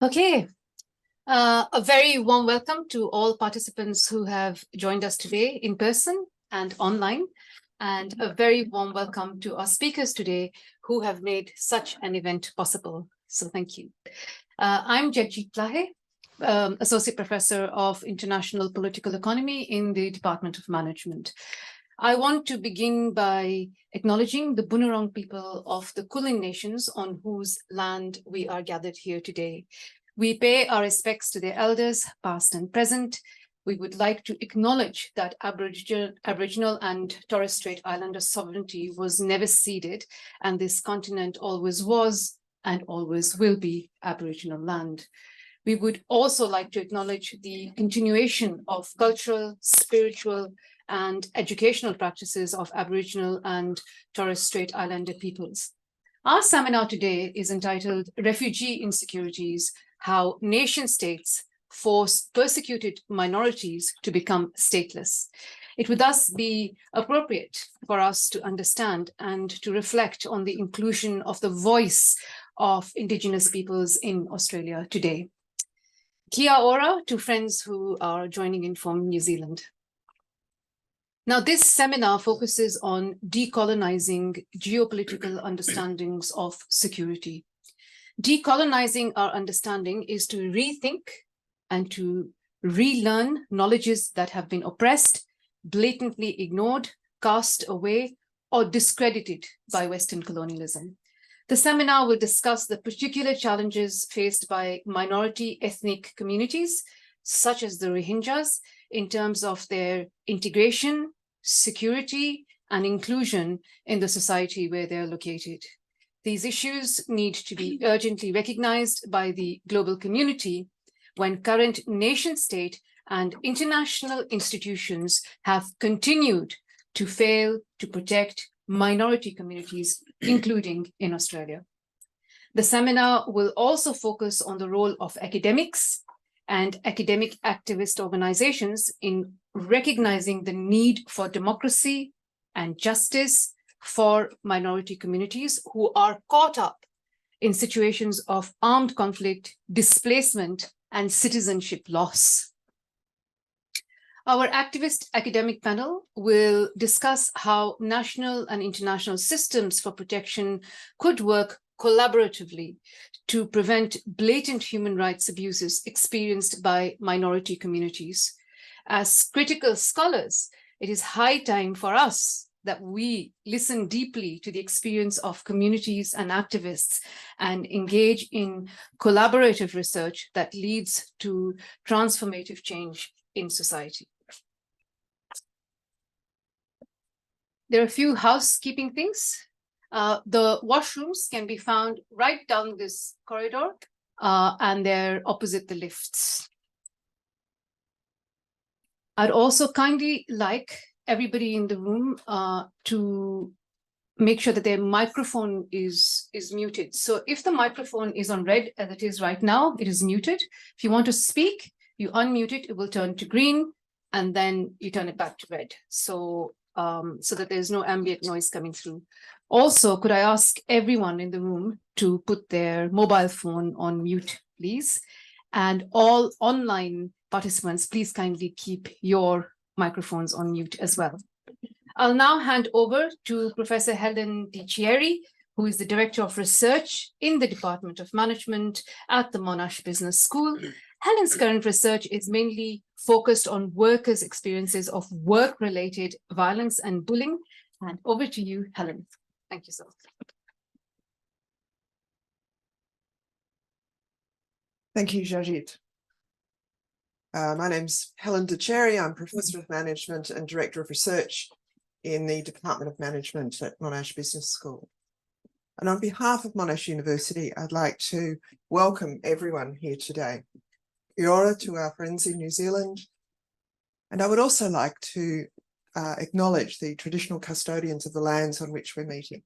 Okay, a very warm welcome to all participants who have joined us today in person and online, and a very warm welcome to our speakers today who have made such an event possible. So thank you. I'm Jagjit Plahe, Associate Professor of International Political Economy in the Department of Management. I want to begin by acknowledging the Bunurong people of the Kulin Nations on whose land we are gathered here today. We pay our respects to their elders, past and present. We would like to acknowledge that Aboriginal and Torres Strait Islander sovereignty was never ceded, and this continent always was and always will be Aboriginal land. We would also like to acknowledge the continuation of cultural, spiritual, and educational practices of Aboriginal and Torres Strait Islander peoples. Our seminar today is entitled Refugee Insecurities: How Nation States Force Persecuted Minorities to Become Stateless. It would thus be appropriate for us to understand and to reflect on the inclusion of the voice of Indigenous peoples in Australia today. Kia ora to friends who are joining in from New Zealand. Now, this seminar focuses on decolonizing geopolitical understandings of security. Decolonizing our understanding is to rethink and to relearn knowledges that have been oppressed, blatantly ignored, cast away, or discredited by Western colonialism. The seminar will discuss the particular challenges faced by minority ethnic communities, such as the Rohingyas, in terms of their integration, security, and inclusion in the society where they're located. These issues need to be urgently recognized by the global community when current nation state and international institutions have continued to fail to protect minority communities, including in Australia. The seminar will also focus on the role of academics and academic activist organizations in recognizing the need for democracy and justice for minority communities who are caught up in situations of armed conflict, displacement, and citizenship loss. Our activist academic panel will discuss how national and international systems for protection could work collaboratively to prevent blatant human rights abuses experienced by minority communities. As critical scholars, it is high time for us that we listen deeply to the experience of communities and activists and engage in collaborative research that leads to transformative change in society. There are a few housekeeping things. The washrooms can be found right down this corridor, and they're opposite the lifts. I'd also kindly like everybody in the room to make sure that their microphone is muted. So if the microphone is on red, as it is right now, it is muted. If you want to speak, you unmute it, it will turn to green, and then you turn it back to red. So that there's no ambient noise coming through. Also, could I ask everyone in the room to put their mobile phone on mute, please? And all online participants, please kindly keep your microphones on mute as well. I'll now hand over to Professor Helen DiChieri, who is the Director of Research in the Department of Management at the Monash Business School. Helen's current research is mainly focused on workers' experiences of work-related violence and bullying. And over to you, Helen. Thank you so much. Thank you, Jagjit. My name's Helen DiChieri. I'm Professor of Management and Director of Research in the Department of Management at Monash Business School. And on behalf of Monash University, I'd like to welcome everyone here today. Kia ora to our friends in New Zealand. And I would also like to acknowledge the traditional custodians of the lands on which we're meeting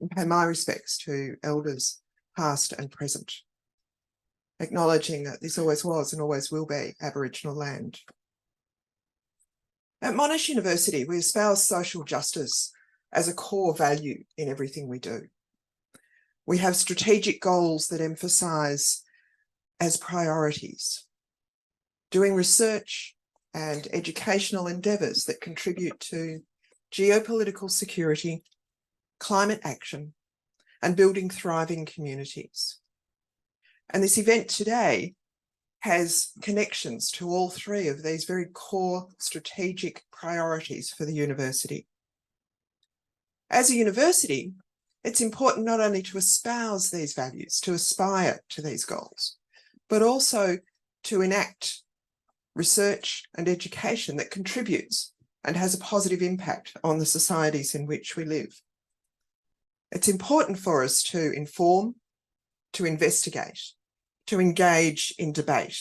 and pay my respects to elders past and present, acknowledging that this always was and always will be Aboriginal land. At Monash University, we espouse social justice as a core value in everything we do. We have strategic goals that emphasise as priorities, doing research and educational endeavours that contribute to geopolitical security, climate action, and building thriving communities. And this event today has connections to all three of these very core strategic priorities for the university. As a university, it's important not only to espouse these values, to aspire to these goals, but also to enact research and education that contributes and has a positive impact on the societies in which we live. It's important for us to inform, to investigate, to engage in debate,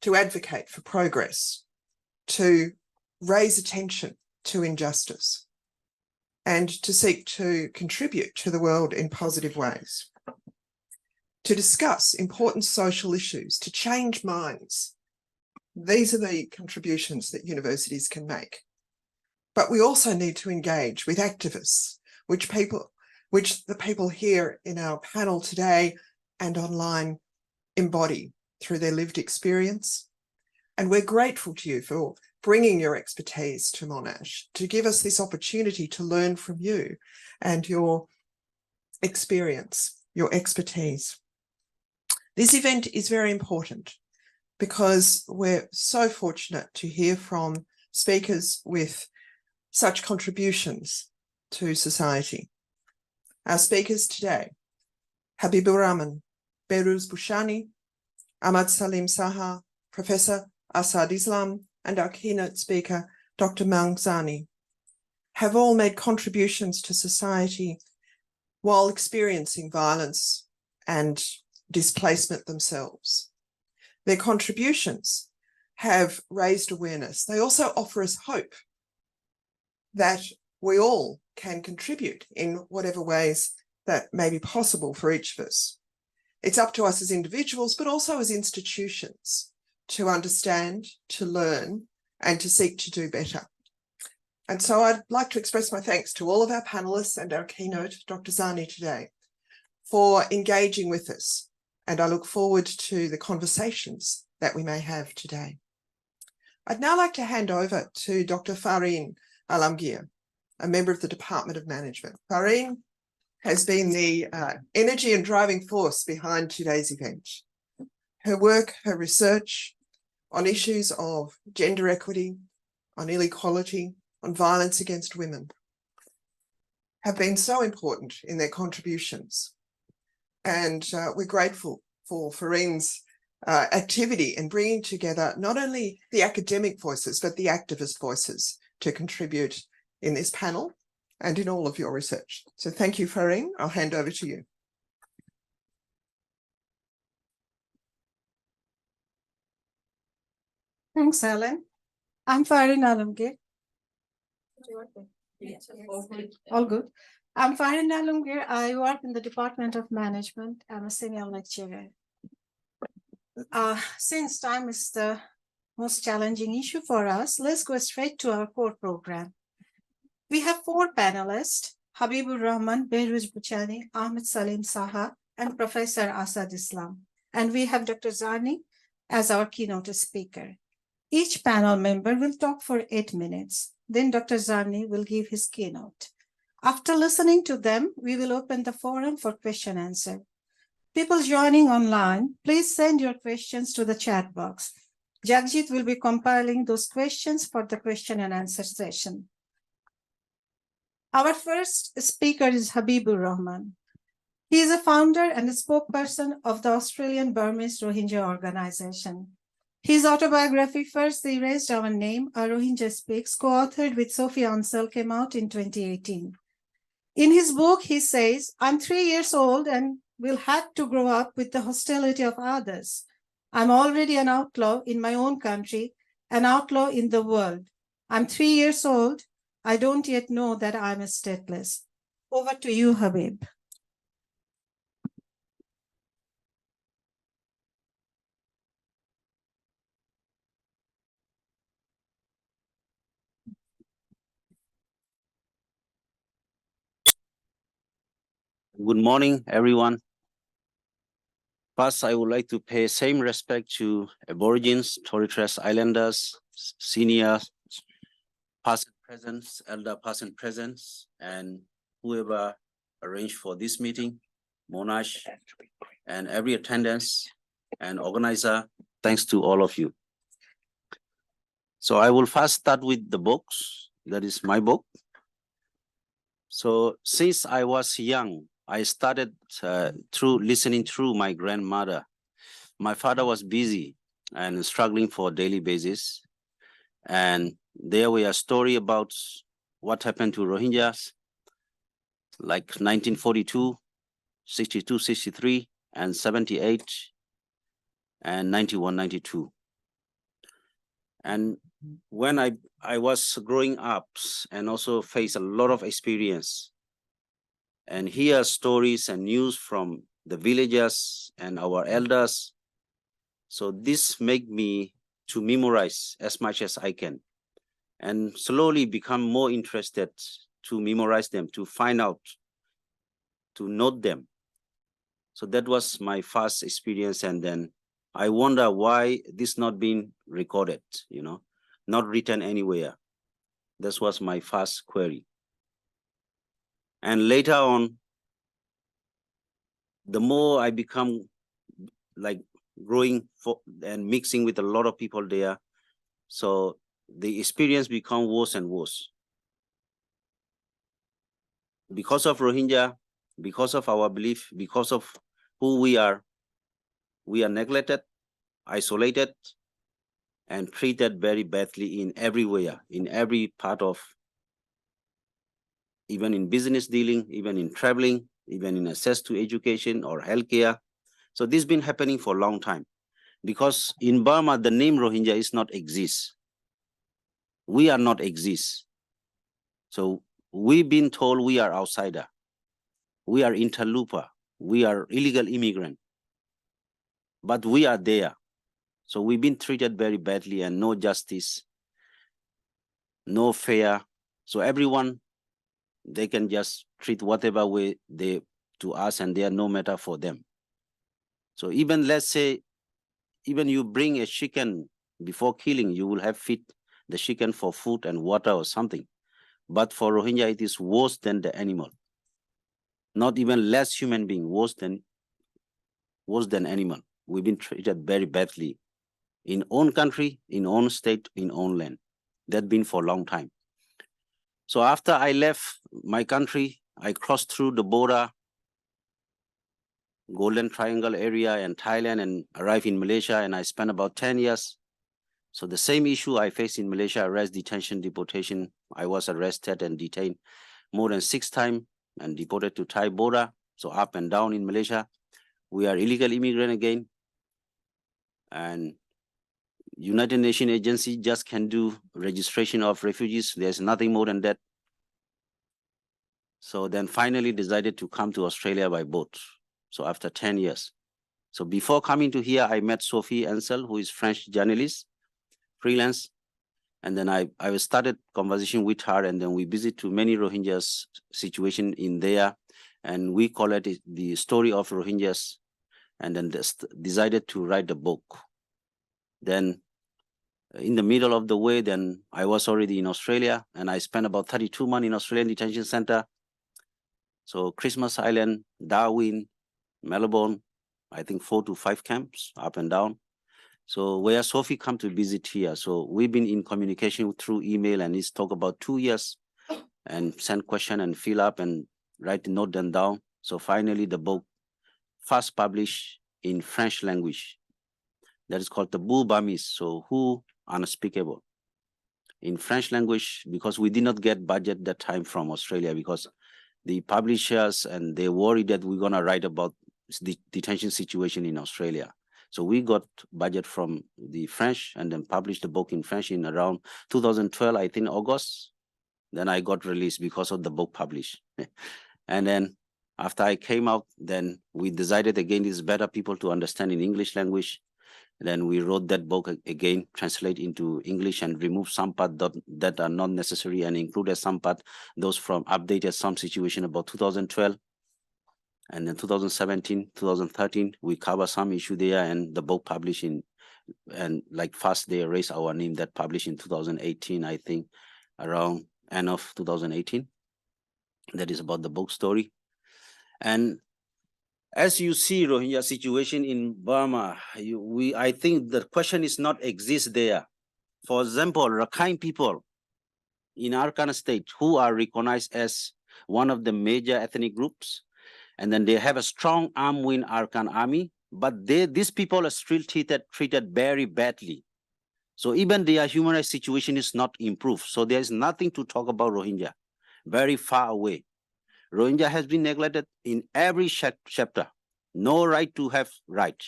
to advocate for progress, to raise attention to injustice, and to seek to contribute to the world in positive ways, to discuss important social issues, to change minds. These are the contributions that universities can make. But we also need to engage with activists, which the people here in our panel today and online embody through their lived experience. And we're grateful to you for bringing your expertise to Monash, to give us this opportunity to learn from you and your experience, your expertise. This event is very important because we're so fortunate to hear from speakers with such contributions to society. Our speakers today: Habiburahman, Behrouz Boochani, Ahmad Saleem Saha, Professor Asad Islam, and our keynote speaker, Dr Maung Zarni, have all made contributions to society while experiencing violence and displacement themselves. Their contributions have raised awareness. They also offer us hope that we all can contribute in whatever ways that may be possible for each of us. It's up to us as individuals, but also as institutions, to understand, to learn, and to seek to do better. And so I'd like to express my thanks to all of our panellists and our keynote, Dr. Zarni, today, for engaging with us. And I look forward to the conversations that we may have today. I'd now like to hand over to Dr. Fareen Alamgir, a member of the Department of Management. Fareen has been the energy and driving force behind today's event. Her work, her research on issues of gender equity, on inequality, on violence against women have been so important in their contributions. And we're grateful for Fareen's activity in bringing together not only the academic voices, but the activist voices to contribute in this panel and in all of your research. So thank you, Fareen. I'll hand over to you. Thanks, Helen. I'm Fareen Alamgir. All good. I'm Fareen Alamgir. I work in the Department of Management. I'm a senior lecturer. Since time is the most challenging issue for us, let's go straight to our core program. We have 4 panelists: Habiburahman, Behrouz Boochani, Ahmad Saleem Saha, and Professor Asad Islam. And we have Dr. Zarni as our keynote speaker. Each panel member will talk for 8 minutes. Then Dr. Zarni will give his keynote. After listening to them, we will open the forum for question and answer. People joining online, please send your questions to the chat box. Jagjit will be compiling those questions for the question and answer session. Our first speaker is Habiburahman. He is a founder and a spokesperson of the Australian Burmese Rohingya organization. His autobiography, First They Raised Our Name, A Rohingya Speaks, co-authored with Sophie Ansel, came out in 2018. In his book, he says, I'm 3 years old and will have to grow up with the hostility of others. I'm already an outlaw in my own country, an outlaw in the world. I'm 3 years old. I don't yet know that I'm a stateless. Over to you, Habib. Good morning, everyone. First, I would like to pay same respect to Aborigines, Torres Strait Islanders, seniors, past and present, elder past and present, and whoever arranged for this meeting, Monash, and every attendance and organizer. Thanks to all of you. So I will first start with the books. That is my book. So since I was young, I started through listening through my grandmother. My father was busy and struggling for a daily basis. And there were a story about what happened to Rohingyas, like 1942, 62, 63, and 78, and 91, 92. And when I was growing up and also faced a lot of experience and hear stories and news from the villagers and our elders. So this made me to memorize as much as I can and slowly become more interested to memorize them, to find out, to note them. So that was my first experience. And then I wonder why this not being recorded, not written anywhere. This was my first query. And later on, the more I become like growing and mixing with a lot of people there, so the experience become worse and worse. Because of Rohingya, because of our belief, because of who we are neglected, isolated, and treated very badly in everywhere, in every part of, even in business dealing, even in traveling, even in access to education or healthcare. So this has been happening for a long time. Because in Burma, the name Rohingya is not exist. We are not exist. So we've been told we are outsider. We are interloper. We are illegal immigrant. But we are there. So we've been treated very badly and no justice, no fair. So everyone, they can just treat whatever way they to us and they are no matter for them. So even let's say, even you bring a chicken before killing, you will have feed the chicken for food and water or something. But for Rohingya, it is worse than the animal. Not even less human being, worse than animal. We've been treated very badly in own country, in own state, in own land. That's been for a long time. So after I left my country, I crossed through the border, Golden Triangle area and Thailand, and arrived in Malaysia, and I spent about 10 years. So the same issue I faced in Malaysia, arrest, detention, deportation. I was arrested and detained more than 6 times and deported to Thai border. So up and down in Malaysia. We are illegal immigrant again. And United Nations agency just can do registration of refugees. There's nothing more than that. So then finally decided to come to Australia by boat. So after 10 years. So before coming to here, I met Sophie Ansel, who is French journalist, freelance. And then I started conversation with her, and then we visit to many Rohingyas situation in there. And we call it the story of Rohingyas. And then decided to write the book. Then in the middle of the way, then I was already in Australia, and I spent about 32 months in Australian detention center. So Christmas Island, Darwin, Melbourne, I think 4 to 5 camps up and down. So where Sophie come to visit here. So we've been in communication through email, and it's talk about 2 years and send question and fill up and write, note them down. So finally the book first published in French language. That is called the Burmese. So who unspeakable in French language, because we did not get budget that time from Australia, because the publishers and they worried that we're gonna write about the detention situation in Australia. So we got budget from the French and then published the book in French in around 2012, I think August. Then I got released because of the book published. And then after I came out, then we decided again, it's better people to understand in English language. Then we wrote that book again, translate into English and remove some part that are not necessary and included some part, those from updated some situation about 2012. And then 2017, 2013, we cover some issue there, and the book published in, and like first they erased our name, that published in 2018, I think, around end of 2018. That is about the book story. And as you see, Rohingya situation in Burma, I think the question is not exist there. For example, Rakhine people in Arkan state who are recognized as one of the major ethnic groups, and then they have a strong arm in Arkan army, but these people are still treated very badly. So even their human rights situation is not improved. So there is nothing to talk about Rohingya, very far away. Rohingya has been neglected in every chapter. No right to have right.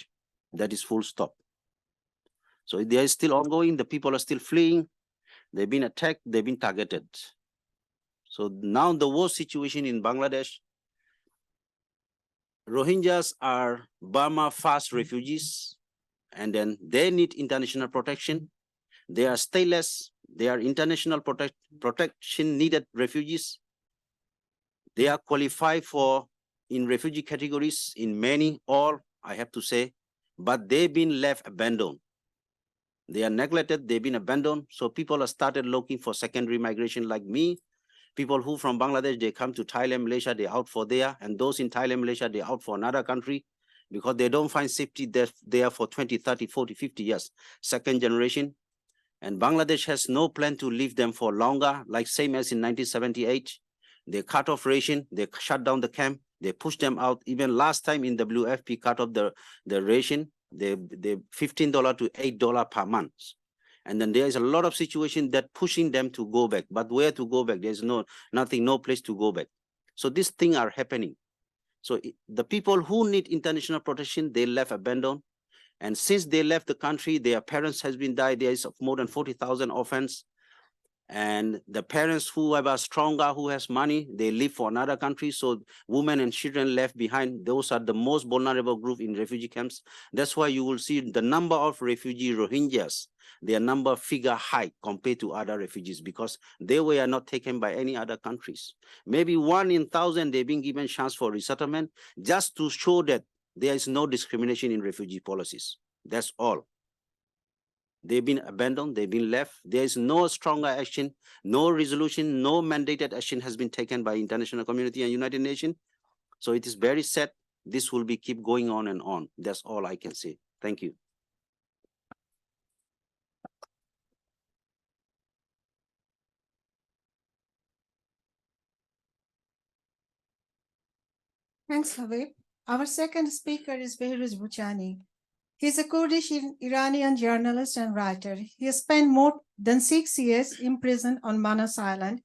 That is full stop. So they are still ongoing. The people are still fleeing. They've been attacked. They've been targeted. So now the worst situation in Bangladesh, Rohingyas are Burma fast refugees, and then they need international protection. They are stateless. They are international protection needed refugees. They are qualified for in refugee categories in many, all, I have to say, but they've been left abandoned. They are neglected, they've been abandoned. So people have started looking for secondary migration like me. People who from Bangladesh, they come to Thailand, Malaysia, they out for there. And those in Thailand, Malaysia, they out for another country because they don't find safety there for 20, 30, 40, 50 years. Second generation. And Bangladesh has no plan to leave them for longer, like same as in 1978. They cut off ration, they shut down the camp, they push them out. Even last time in WFP cut off the ration, they $15 to $8 per month. And then there is a lot of situation that pushing them to go back. But where to go back? There's nothing, no place to go back. So these things are happening. So the people who need international protection, they left abandoned. And since they left the country, their parents has been died. There is more than 40,000 orphans. And the parents who are stronger, who has money, they live for another country. So women and children left behind, those are the most vulnerable group in refugee camps. That's why you will see the number of refugee Rohingyas, their number figure high compared to other refugees because they were not taken by any other countries. Maybe 1 in 1,000, they've been given chance for resettlement just to show that there is no discrimination in refugee policies. That's all. They've been abandoned, they've been left. There is no stronger action, no resolution, no mandated action has been taken by international community and United Nations. So it is very sad. This will be keep going on and on. That's all I can say. Thank you. Thanks, Habib. Our second speaker is Behrouz Boochani. He's a Kurdish-Iranian journalist and writer. He has spent more than 6 years in prison on Monash Island.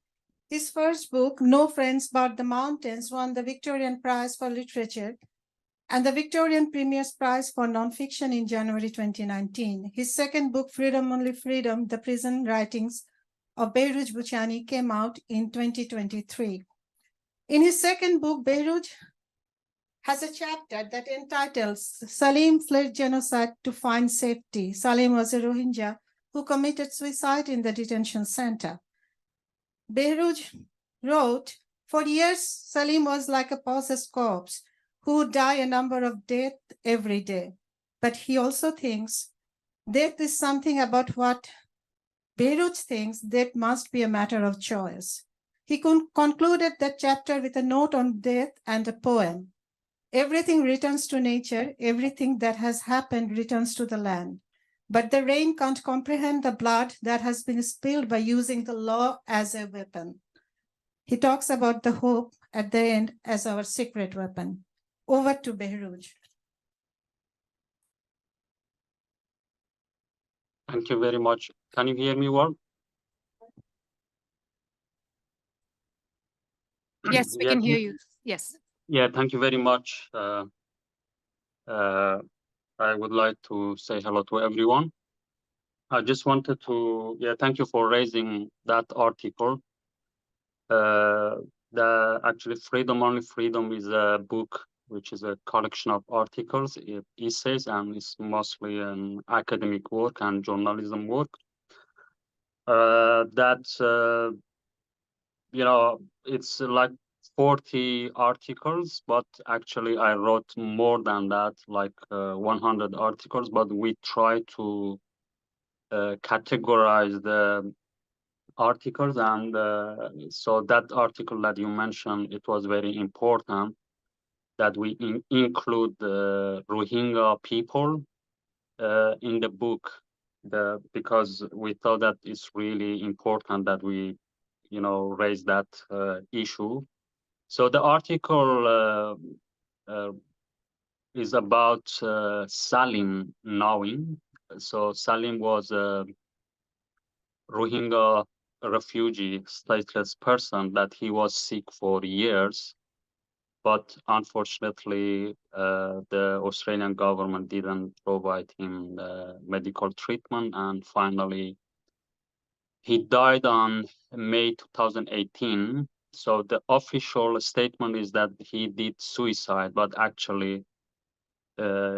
His first book, No Friends But the Mountains, won the Victorian Prize for Literature and the Victorian Premier's Prize for Nonfiction in January 2019. His second book, Freedom Only Freedom, The Prison Writings of Behrouz Boochani, came out in 2023. In his second book, Behrouz has a chapter that entitles Saleem Fled Genocide to Find Safety. Saleem was a Rohingya who committed suicide in the detention center. Behrouz wrote, for years, Saleem was like a possessed corpse who would die a number of deaths every day. But he also thinks death is something about what Behrouz thinks that must be a matter of choice. He concluded that chapter with a note on death and a poem. Everything returns to nature, everything that has happened returns to the land. But the rain can't comprehend the blood that has been spilled by using the law as a weapon. He talks about the hope at the end as our secret weapon. Over to Behrouz. Thank you very much. Can you hear me well? Yes, we can hear you. Yes. Yeah, thank you very much. I would like to say hello to everyone. I just wanted to, thank you for raising that article. Actually, Freedom Only Freedom is a book, which is a collection of articles, essays, and it's mostly an academic work and journalism work. You know, it's like 40 articles, but actually I wrote more than that, like 100 articles, but we try to categorize the articles. And so that article that you mentioned, it was very important that we include the Rohingya people in the book, because we thought that it's really important that we, raise that issue. So the article is about Salim Nawing. So Salim was a Rohingya refugee, stateless person that he was sick for years. But unfortunately, the Australian government didn't provide him medical treatment. And finally, he died on May 2018. So the official statement is that he did suicide, but actually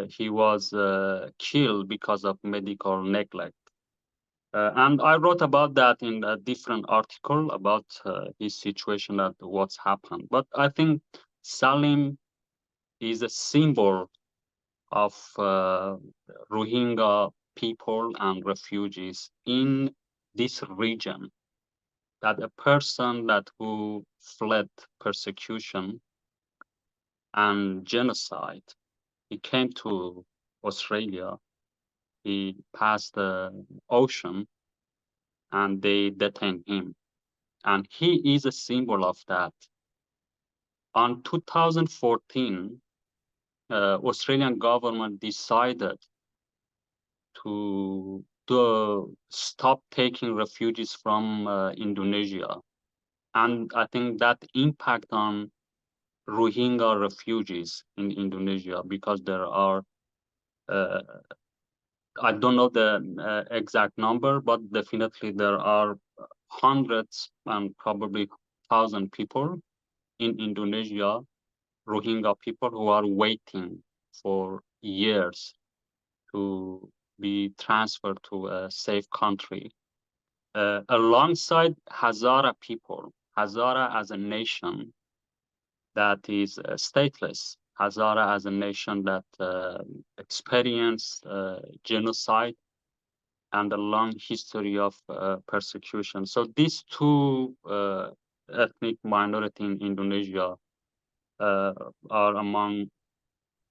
he was killed because of medical neglect. And I wrote about that in a different article about his situation, that what's happened. But I think Salim is a symbol of Rohingya people and refugees in this region, that a person that who fled persecution and genocide, he came to Australia, he passed the ocean, and they detained him. And he is a symbol of that. On 2014, Australian government decided to stop taking refugees from Indonesia. And I think that impact on Rohingya refugees in Indonesia, because there are, I don't know the exact number, but definitely there are hundreds and probably 1,000 people in Indonesia, Rohingya people, who are waiting for years to be transferred to a safe country. Alongside Hazara people, Hazara as a nation that is stateless, Hazara as a nation that experienced genocide and a long history of persecution. So these two ethnic minorities in Indonesia are among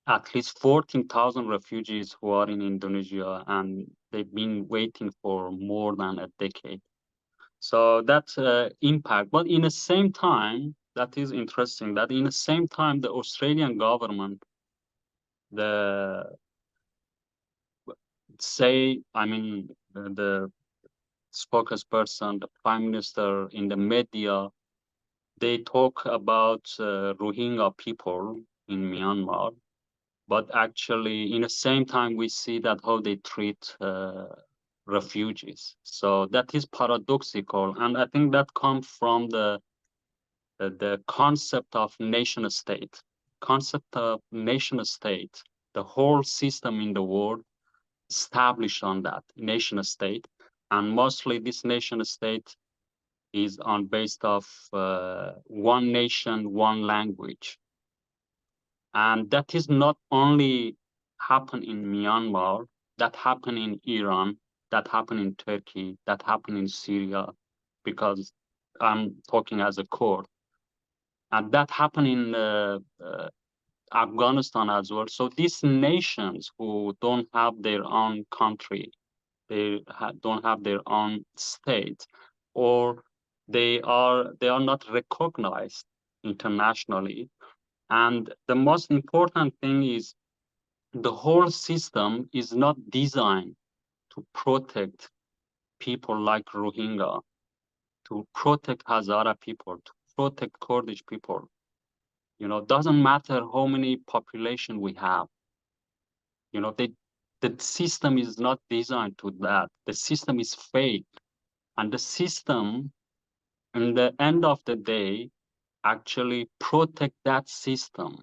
at least 14,000 refugees who are in Indonesia, and they've been waiting for more than a decade. So that's impact. But in the same time, that is interesting, that in the same time, the Australian government, the spokesperson, the prime minister, in the media, they talk about Rohingya people in Myanmar. But actually, in the same time, we see that how they treat refugees. So that is paradoxical. And I think that comes from the concept of nation state. Concept of nation state, the whole system in the world established on that nation state. And mostly this nation state is on based of one nation, one language. And that is not only happen in Myanmar, that happen in Iran, that happen in Turkey, that happen in Syria, because I'm talking as a Kurd. And that happened in Afghanistan as well. So these nations who don't have their own country, they don't have their own state, or they are not recognized internationally. And the most important thing is the whole system is not designed to protect people like Rohingya, to protect Hazara people, to protect Kurdish people. Doesn't matter how many population we have. The system is not designed to that. The system is fake. And the system, in the end of the day, actually protect that system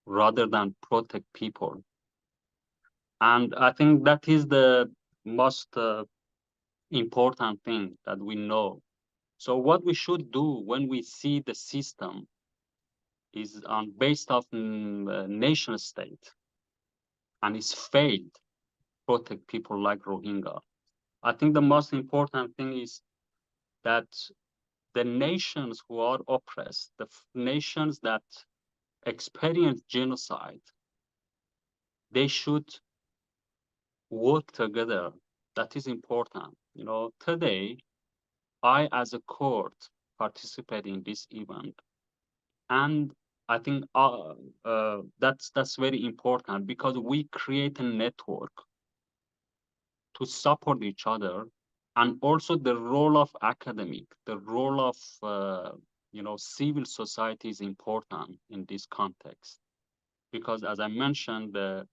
rather than protect people. And I think that is the most important thing that we know. So what we should do when we see the system is based on nation state, and it's failed to protect people like Rohingya. I think the most important thing is that the nations who are oppressed, the nations that experience genocide, they should work together. That is important. You know, today, I, as a court, participate in this event, and I think that's very important because we create a network to support each other, and also the role of academic, the role of civil society is important in this context, because as I mentioned, the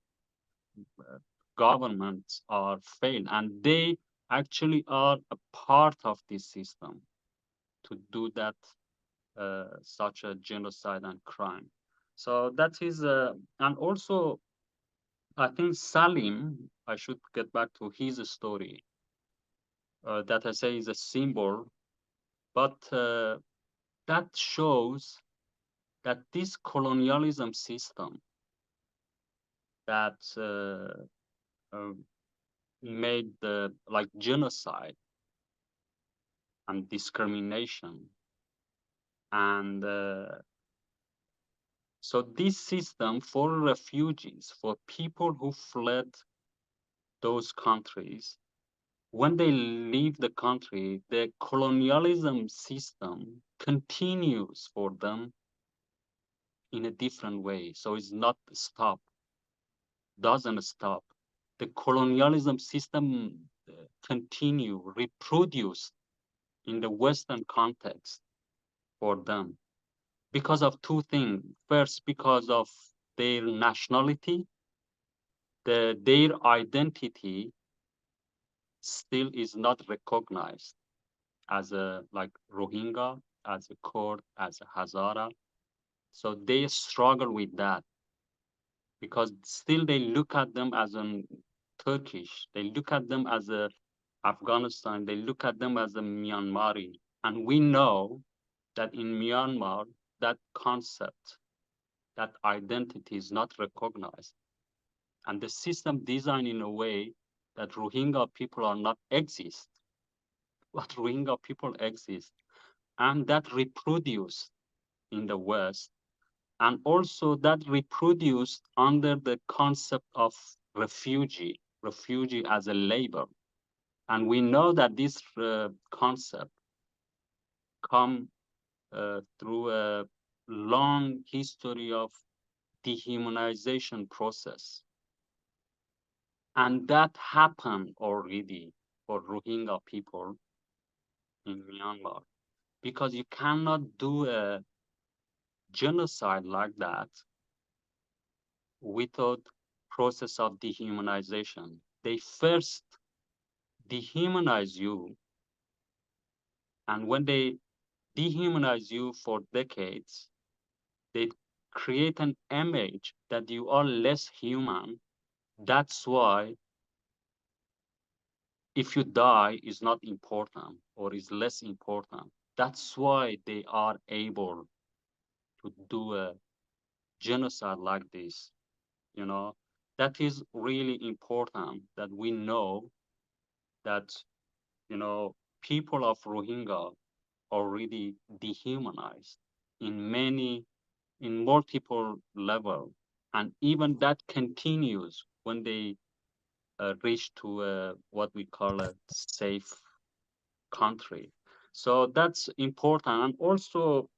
governments are failed, and they actually are a part of this system to do that such a genocide and crime. So that is, and also I think Salim, I should get back to his story that I say is a symbol, but that shows that this colonialism system that made the like genocide and discrimination, and so this system for refugees, for people who fled those countries, when they leave the country, the colonialism system continues for them in a different way. So it's not stop, doesn't stop. The colonialism system continue, reproduce in the Western context for them because of two things. First, because of their nationality, their identity still is not recognized as a like Rohingya, as a Kurd, as a Hazara. So they struggle with that because still they look at them as a Turkish, they look at them as a Afghanistan, they look at them as a Myanmari. And we know that in Myanmar, that concept, that identity is not recognized. And the system designed in a way that Rohingya people are not exist, but Rohingya people exist. And that reproduced in the West, and also that reproduced under the concept of refugee as a labor. And we know that this concept come through a long history of dehumanization process. And that happened already for Rohingya people in Myanmar, because you cannot do a genocide like that without process of dehumanization. They first dehumanize you, and when they dehumanize you for decades, they create an image that you are less human. That's why if you die is not important or is less important. That's why they are able to do a genocide like this. You know, that is really important that we know that, you know, people of Rohingya already dehumanized in multiple levels. And even that continues when they reach to what we call a safe country. So that's important. And also,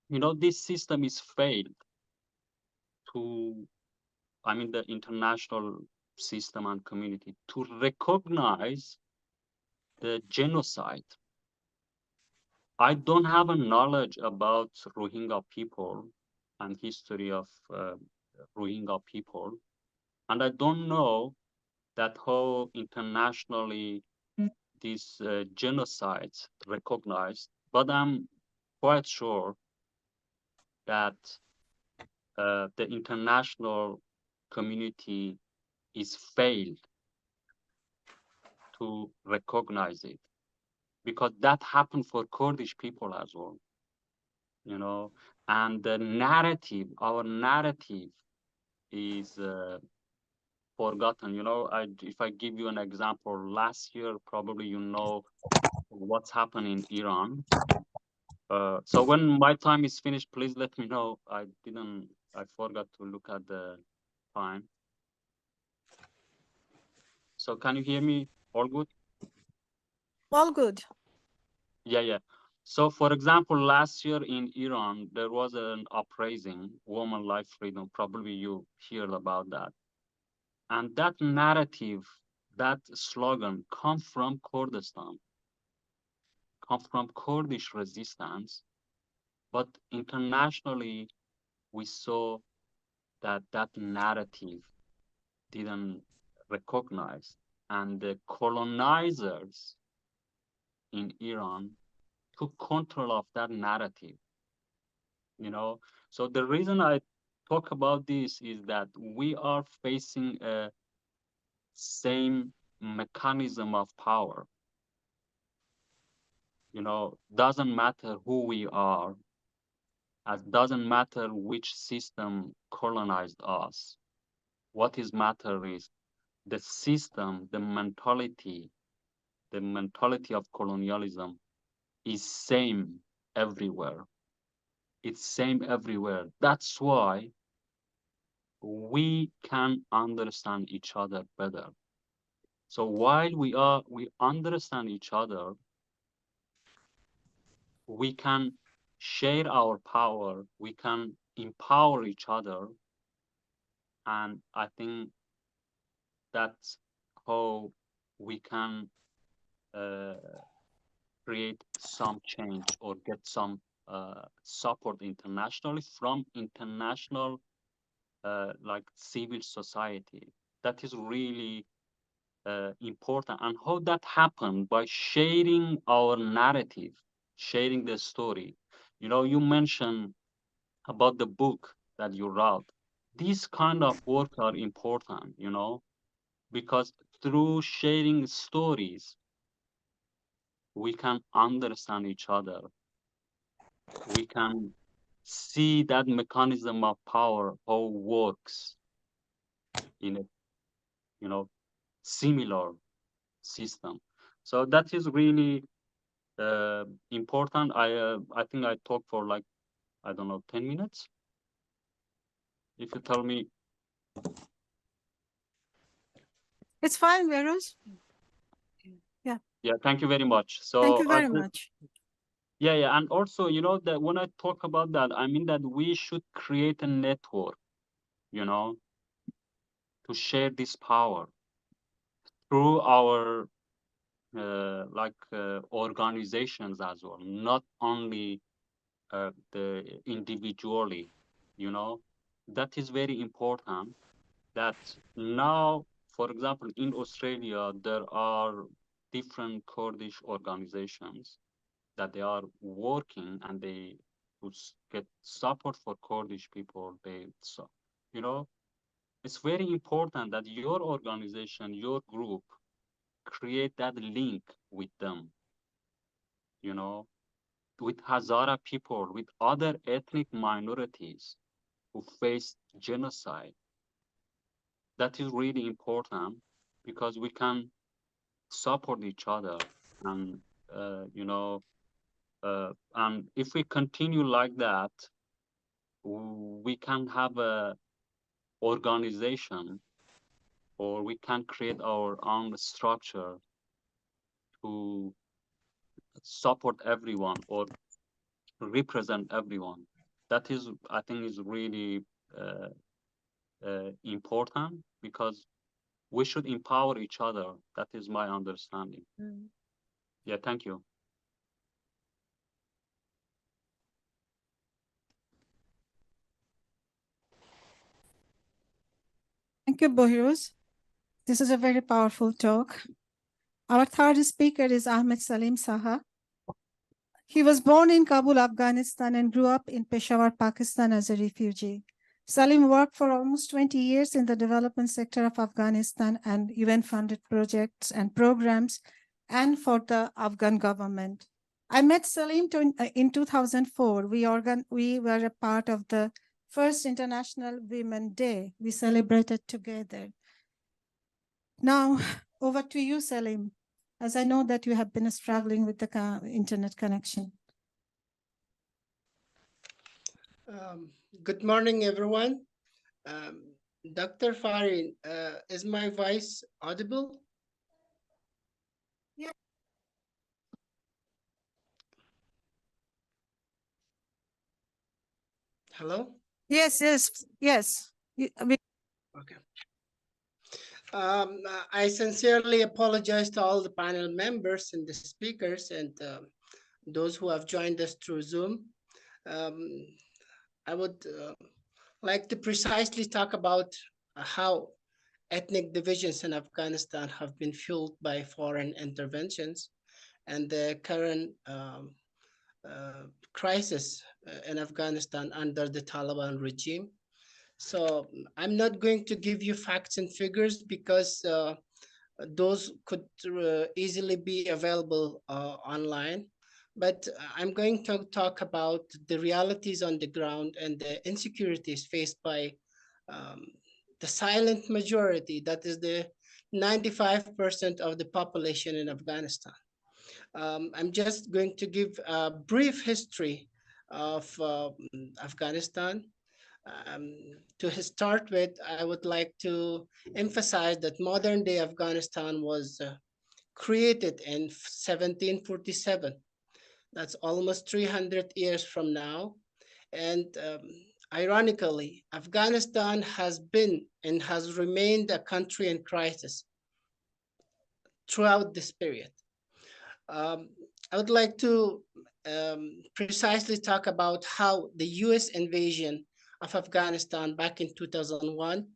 you know, this system is failed to, I mean, the international system and community to recognize the genocide. I don't have a knowledge about Rohingya people and history of Rohingya people, and I don't know that how internationally these genocides recognized, but I'm quite sure that the international community is failed to recognize it, because that happened for Kurdish people as well. You know, And the narrative, our narrative is forgotten. You know, if I give you an example, last year, probably you know what's happened in Iran. So when my time is finished, please let me know. I forgot to look at the time. So can you hear me? All good? All good. Yeah. So for example, last year in Iran, there was an uprising, woman life freedom. Probably you heard about that. And that narrative, that slogan come from Kurdistan, come from Kurdish resistance. But internationally, we saw that that narrative didn't recognize. And the colonizers in Iran took control of that narrative. You know, so the reason I talk about this is that we are facing a same mechanism of power. You know, doesn't matter who we are, it doesn't matter which system colonized us. What is matter is the system, the mentality of colonialism is same everywhere. It's same everywhere. That's why we can understand each other better. So while we understand each other, we can share our power, we can empower each other. And I think that's how we can create some change or get some support internationally from international like civil society. That is really important. And how that happened? By sharing our narrative, sharing the story. You know, you mentioned about the book that you wrote. These kind of work are important, you know, because through sharing stories, we can understand each other. We can see that mechanism of power, how it works in a, you know, similar system. So that is really important. I think I talked for like, I don't know, 10 minutes. If you tell me. It's fine, Behrouz. Yeah, thank you very much. So Thank you very much. Yeah. And also, you know, that when I talk about that, I mean that we should create a network, you know, to share this power through our organizations as well, not only the individually, you know. That is very important. That now, for example, in Australia, there are different Kurdish organizations that they are working, and they to get support for Kurdish people. So, you know, it's very important that your organization, your group, create that link with them, you know, with Hazara people, with other ethnic minorities who face genocide. That is really important because we can support each other. And, you know, and if we continue like that, we can have a organization, or we can create our own structure to support everyone or represent everyone. That is, I think, is really important, because we should empower each other. That is my understanding. Yeah, thank you. Thank you, Behrouz. This is a very powerful talk. Our third speaker is Ahmad Saleem Saha. He was born in Kabul, Afghanistan, and grew up in Peshawar, Pakistan as a refugee. Saleem worked for almost 20 years in the development sector of Afghanistan and UN-funded projects and programs, and for the Afghan government. I met Saleem in 2004. We were a part of the first International Women Day. We celebrated together. Now, over to you, Saleem, as I know that you have been struggling with the internet connection. Good morning, everyone. Dr. Farin, is my voice audible? Yeah. Hello? Yes. Okay. I sincerely apologize to all the panel members and the speakers and those who have joined us through Zoom. I would like to precisely talk about how ethnic divisions in Afghanistan have been fueled by foreign interventions and the current crisis in Afghanistan under the Taliban regime. So I'm not going to give you facts and figures because those could easily be available online. But I'm going to talk about the realities on the ground and the insecurities faced by the silent majority, that is the 95% of the population in Afghanistan. I'm just going to give a brief history of Afghanistan. To start with, I would like to emphasize that modern day Afghanistan was created in 1747. That's almost 300 years from now. And ironically, Afghanistan has been and has remained a country in crisis throughout this period. I would like to precisely talk about how the US invasion of Afghanistan back in 2001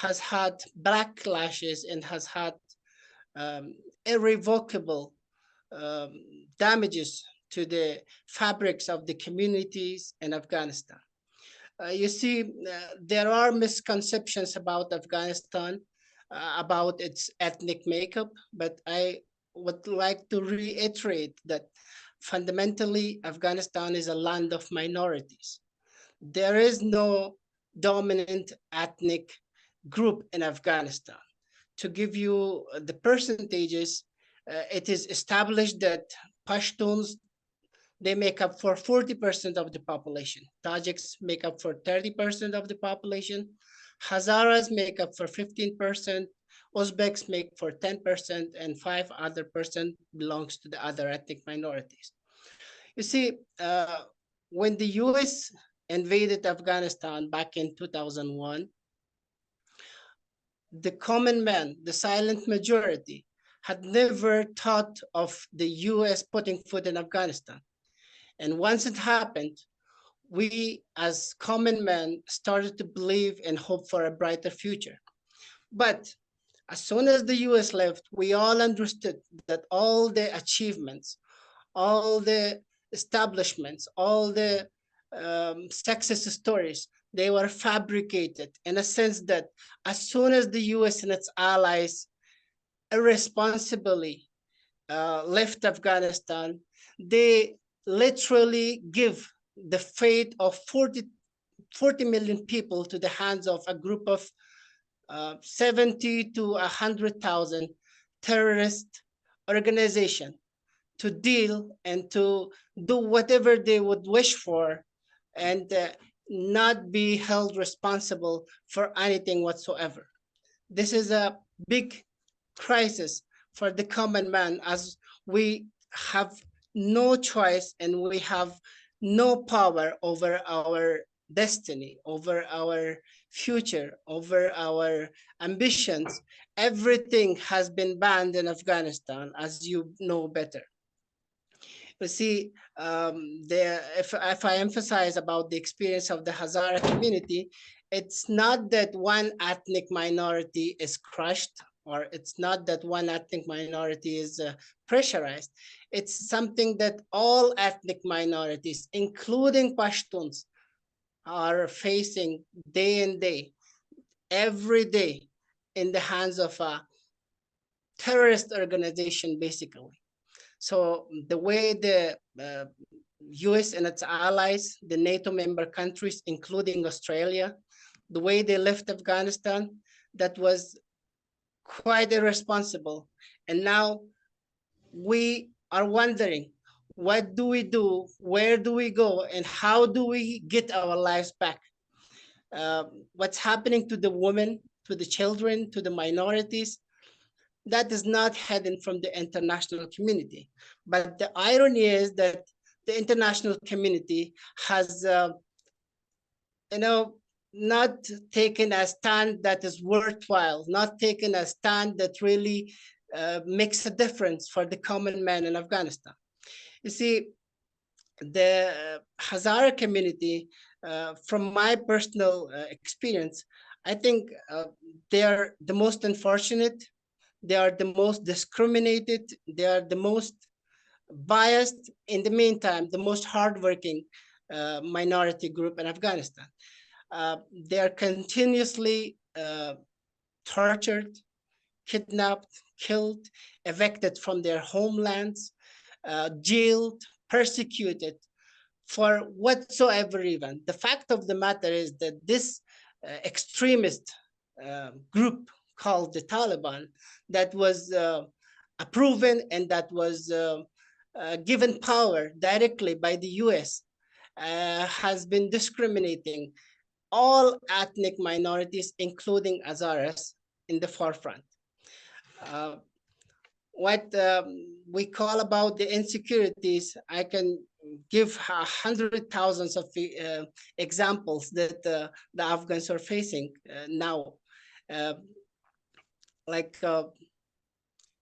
has had backlashes and has had irrevocable damages to the fabrics of the communities in Afghanistan. You see, there are misconceptions about Afghanistan, about its ethnic makeup, but I would like to reiterate that fundamentally, Afghanistan is a land of minorities. There is no dominant ethnic group in Afghanistan. To give you the percentages, it is established that Pashtuns, they make up for 40% of the population. Tajiks make up for 30% of the population. Hazaras make up for 15%. Uzbeks make for 10%, and 5 other percent belongs to the other ethnic minorities. You see, when the US invaded Afghanistan back in 2001, the common man, the silent majority, had never thought of the US putting foot in Afghanistan. And once it happened, we as common men started to believe and hope for a brighter future. But as soon as the US left, we all understood that all the achievements, all the establishments, all the success stories, they were fabricated in a sense that as soon as the US and its allies irresponsibly left Afghanistan, they literally give the fate of 40 million people to the hands of a group of 70 to 100,000 terrorist organization to deal and to do whatever they would wish for and not be held responsible for anything whatsoever. This is a big crisis for the common man, as we have no choice and we have no power over our destiny, over our future, over our ambitions. Everything has been banned in Afghanistan, as you know better. You see, if I emphasize about the experience of the Hazara community, it's not that one ethnic minority is crushed, or it's not that one ethnic minority is pressurized. It's something that all ethnic minorities, including Pashtuns, are facing day and day, every day, in the hands of a terrorist organization, basically. So the way the US and its allies, the NATO member countries, including Australia, the way they left Afghanistan, that was quite irresponsible. And now we are wondering, what do we do? Where do we go? And how do we get our lives back? What's happening to the women, to the children, to the minorities? That is not hidden from the international community. But the irony is that the international community has, not taken a stand that is worthwhile, not taken a stand that really makes a difference for the common man in Afghanistan. You see, the Hazara community, from my personal experience, I think they are the most unfortunate, they are the most discriminated, they are the most biased, in the meantime, the most hardworking minority group in Afghanistan. They are continuously tortured, kidnapped, killed, evicted from their homelands, jailed, persecuted for whatsoever reason. The fact of the matter is that this extremist group called the Taliban, that was proven and that was given power directly by the US, has been discriminating all ethnic minorities, including Hazaras, in the forefront. What we call about the insecurities, I can give hundred thousands of examples that the Afghans are facing now.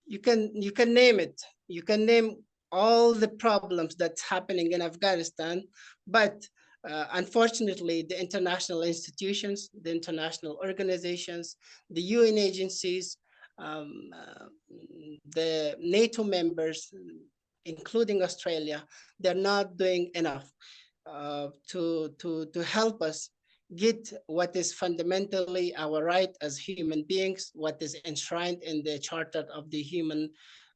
You can name it. You can name all the problems that's happening in Afghanistan, but unfortunately, the international institutions, the international organizations, the UN agencies, the NATO members, including Australia, they're not doing enough to help us get what is fundamentally our right as human beings, what is enshrined in the Charter of the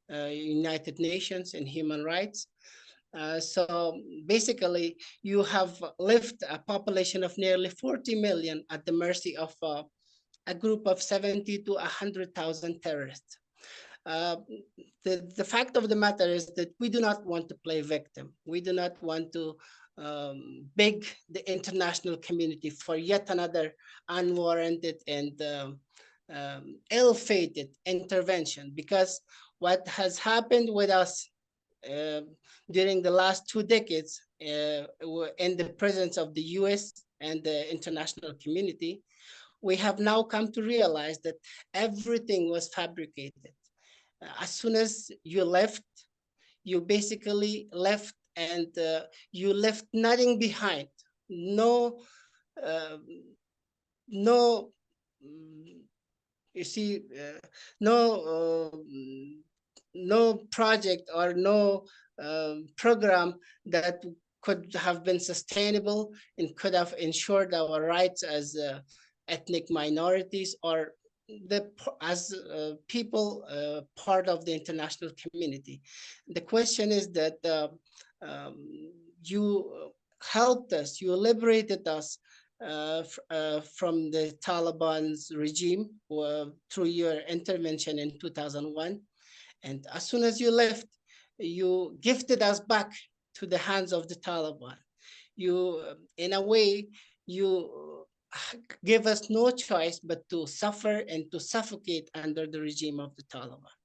United Nations and human rights. So basically, you have left a population of nearly 40 million at the mercy of a group of 70 to 100,000 terrorists. The fact of the matter is that we do not want to play victim. We do not want to beg the international community for yet another unwarranted and ill-fated intervention, because what has happened with us during the last 2 decades in the presence of the US and the international community, we have now come to realize that everything was fabricated. As soon as you left, you basically left, and you left nothing behind. No, you see, no project or no program that could have been sustainable and could have ensured our rights as ethnic minorities or as people part of the international community. The question is that you helped us, you liberated us from the Taliban's regime through your intervention in 2001. And as soon as you left, you gifted us back to the hands of the Taliban. You, in a way, you give us no choice but to suffer and to suffocate under the regime of the Taliban.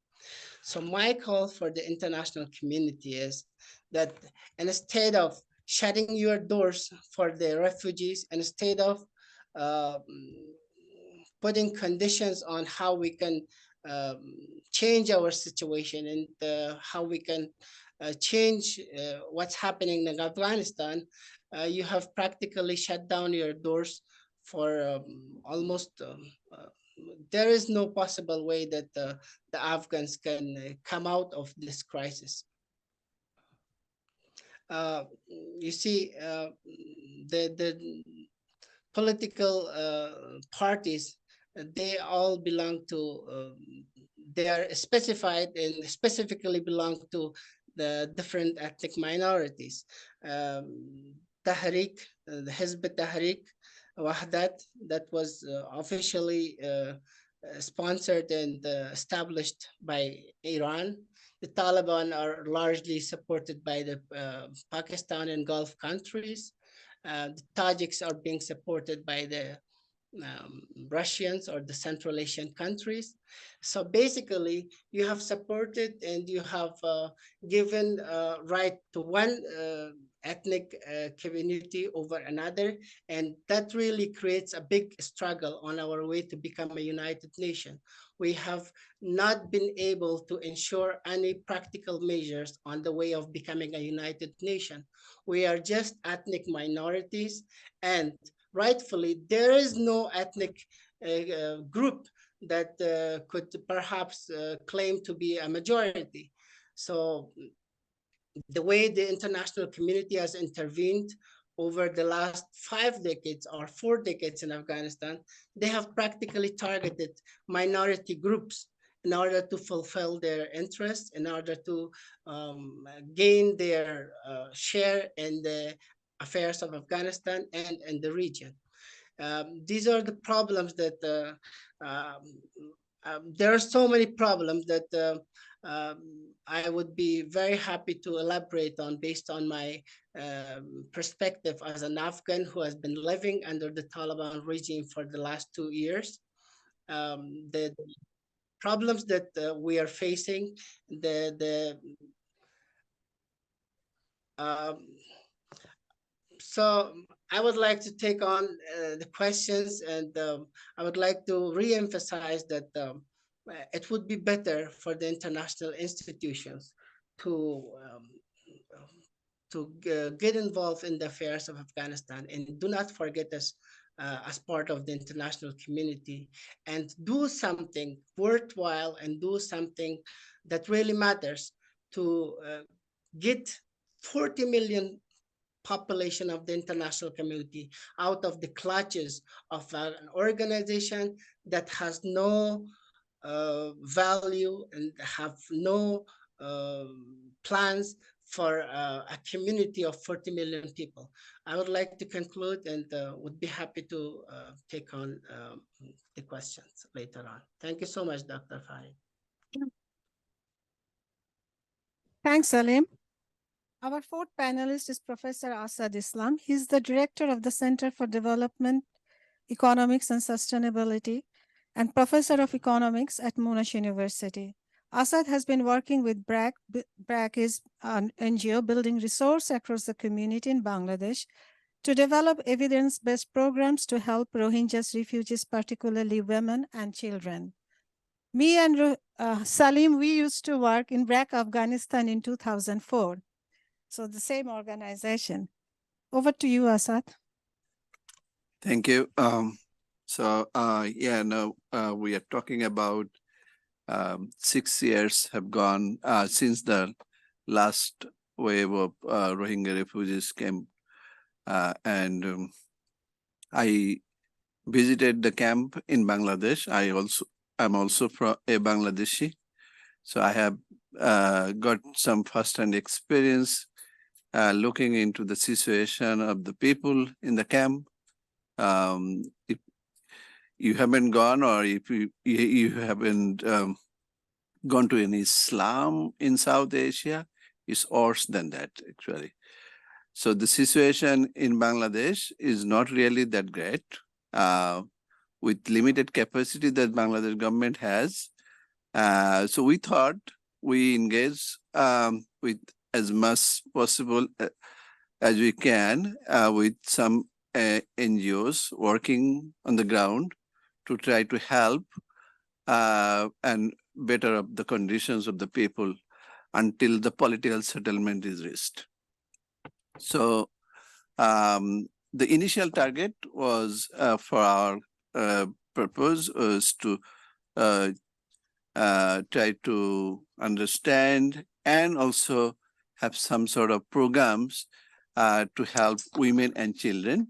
So my call for the international community is that instead of shutting your doors for the refugees, instead of putting conditions on how we can change our situation and how we can change what's happening in Afghanistan, you have practically shut down your doors for almost, there is no possible way that the Afghans can come out of this crisis. You see, the political parties, they all belong to, they are specified and specifically belong to the different ethnic minorities. Tahrik, the Hizb Tahrik Wahdat, that was officially sponsored and established by Iran. The Taliban are largely supported by the Pakistan and Gulf countries. The Tajiks are being supported by the Russians or the Central Asian countries. So basically, you have supported and you have given right to one ethnic community over another, and that really creates a big struggle on our way to become a united nation. We have not been able to ensure any practical measures on the way of becoming a united nation. We are just ethnic minorities, and rightfully, there is no ethnic group that could perhaps claim to be a majority. So the way the international community has intervened over the last 5 decades or 4 decades in Afghanistan, they have practically targeted minority groups in order to fulfill their interests, in order to gain their share in the affairs of Afghanistan and the region. These are the problems that there are so many problems that I would be very happy to elaborate on based on my perspective as an Afghan who has been living under the Taliban regime for the last 2 years. The problems that we are facing, so I would like to take on the questions, and I would like to re-emphasize that it would be better for the international institutions to get involved in the affairs of Afghanistan and do not forget us as part of the international community, and do something worthwhile and do something that really matters to get 40 million population of the international community out of the clutches of an organization that has no value and have no plans for a community of 40 million people. I would like to conclude and would be happy to take on the questions later on. Thank you so much, Dr. Farid. Thanks, Saleem. Our fourth panelist is Professor Asad Islam. He's the director of the Center for Development, Economics and Sustainability and professor of economics at Monash University. Asad has been working with BRAC. BRAC is an NGO building resource across the community in Bangladesh to develop evidence-based programs to help Rohingyas refugees, particularly women and children. Me and Saleem, we used to work in BRAC Afghanistan in 2004. So the same organization. Over to you, Asad. Thank you. We are talking about 6 years have gone since the last wave of Rohingya refugees came. I visited the camp in Bangladesh. I'm also from a Bangladeshi. So I have got some first-hand experience looking into the situation of the people in the camp. If you haven't gone, or if you haven't gone to any slum in South Asia, it's worse than that, actually. So the situation in Bangladesh is not really that great. With limited capacity that Bangladesh government has. So we thought we engage with as much possible as we can with some NGOs working on the ground to try to help and better up the conditions of the people until the political settlement is reached. So the initial target was for our purpose was to try to understand and also have some sort of programs to help women and children.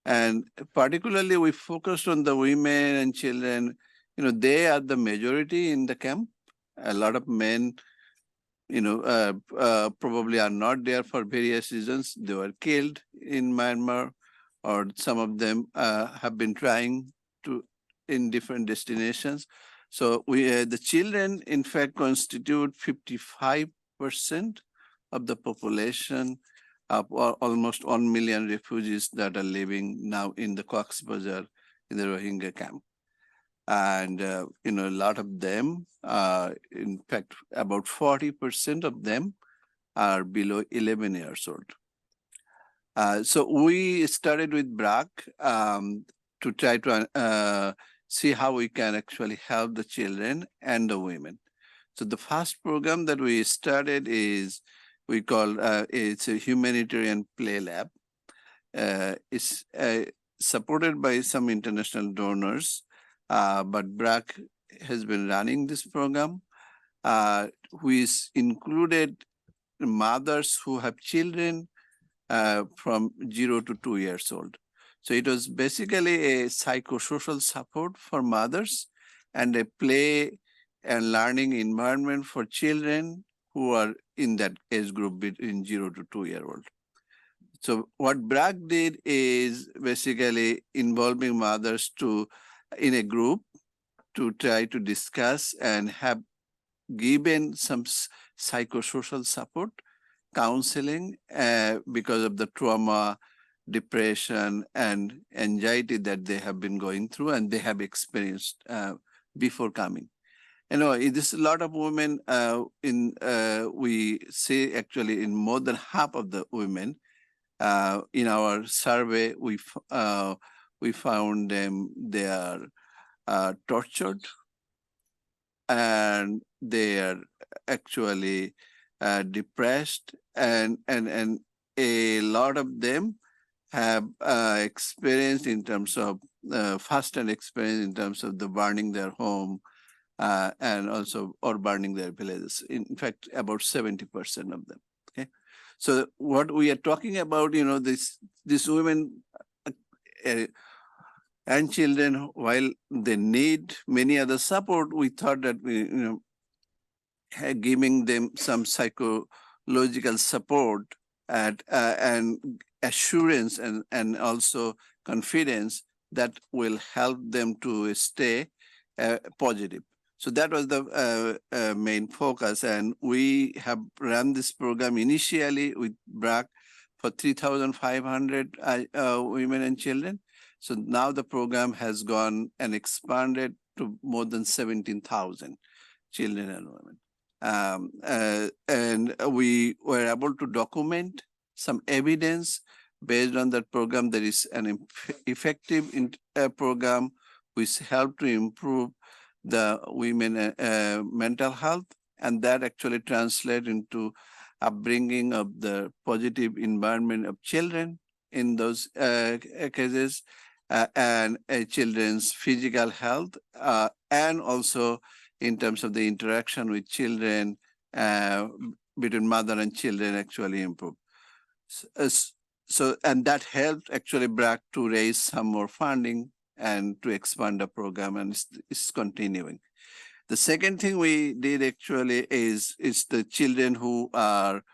And particularly we focused on the women and children. You know, they are the majority in the camp. A lot of men probably are not there for various reasons. They were killed in Myanmar, or some of them have been trying to in different destinations. So the children, in fact, constitute 55% of the population of almost 1 million refugees that are living now in the Cox's Bazar in the Rohingya camp. And, a lot of them, in fact, about 40% of them are below 11 years old. So we started with BRAC to try to see how we can actually help the children and the women. So the first program that we started is, we call, it's a humanitarian play lab. It's supported by some international donors, but BRAC has been running this program, which included mothers who have children from 0 to 2 years old. So it was basically a psychosocial support for mothers and a play and learning environment for children who are in that age group between 0 to 2 year old. So what BRAC did is basically involving mothers in a group to try to discuss and have given some psychosocial support, counseling, because of the trauma, depression, and anxiety that they have been going through and they have experienced before coming. This a lot of women we see actually in more than half of the women in our survey, we found them, they are tortured, and they are actually depressed, and a lot of them have experienced in terms of first-hand experience in terms of the burning their home and also or burning their villages. In fact, about 70% of them. Okay, so what we are talking about, these women and children, while they need many other support, we thought that giving them some psychological support and assurance and also confidence that will help them to stay positive. So that was the main focus, and we have run this program initially with BRAC for 3,500 women and children. So now the program has gone and expanded to more than 17,000 children and women. And we were able to document some evidence based on that program. There is an effective program which helped to improve the women mental health, and that actually translates into upbringing of the positive environment of children in those cases, and children's physical health, and also in terms of the interaction with children between mother and children actually improve. So and that helped actually BRAC to raise some more funding and to expand the program, and it's continuing. The second thing we did actually is the children who are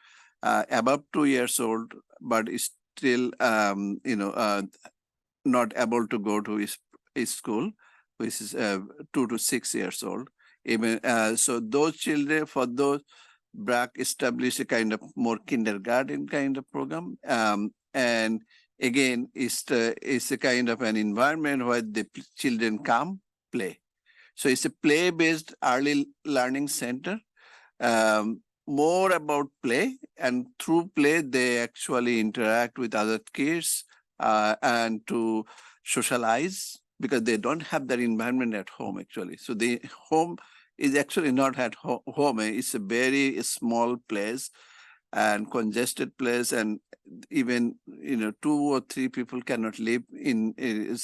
above 2 years old, but is still not able to go to his school, which is 2 to 6 years old. Even so, those children, for those, BRAC established a kind of more kindergarten kind of program, and again, it's a kind of an environment where the children come play. So it's a play-based early learning center, more about play, and through play they actually interact with other kids and to socialize, because they don't have that environment at home actually. So the home is actually not at home. It's a very small place and congested place, and even 2 or 3 people cannot live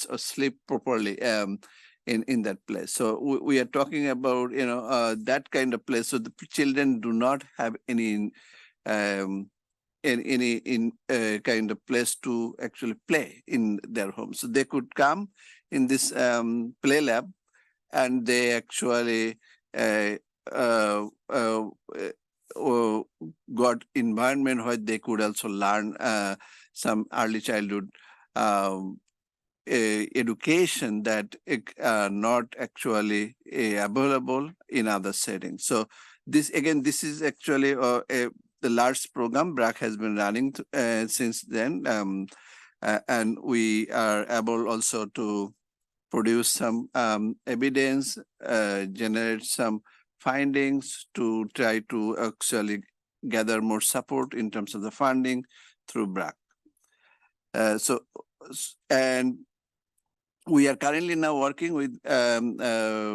or sleep properly in that place. So we are talking about that kind of place. So the children do not have any kind of place to actually play in their home. So they could come in this play lab, and they actually got environment where they could also learn some early childhood education that are not actually available in other settings. So this is actually the large program BRAC has been running since then, and we are able also to produce some evidence, generate some findings to try to actually gather more support in terms of the funding through BRAC. And we are currently now working with another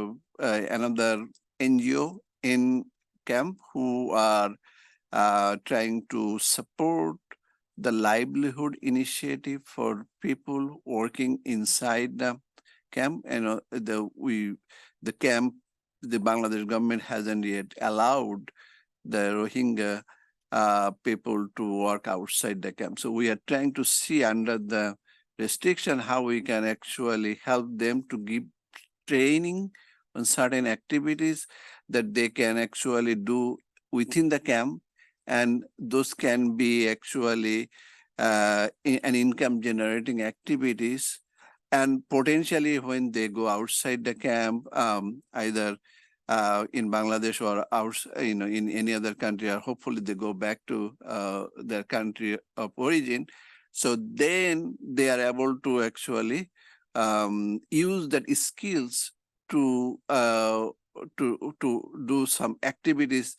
NGO in camp who are trying to support the livelihood initiative for people working inside the camp. And the camp, the Bangladesh government hasn't yet allowed the Rohingya people to work outside the camp. So we are trying to see under the restriction how we can actually help them to give training on certain activities that they can actually do within the camp, and those can be actually an income generating activities. And potentially when they go outside the camp, either in Bangladesh or in any other country, or hopefully they go back to their country of origin. So then they are able to actually use that skills to do some activities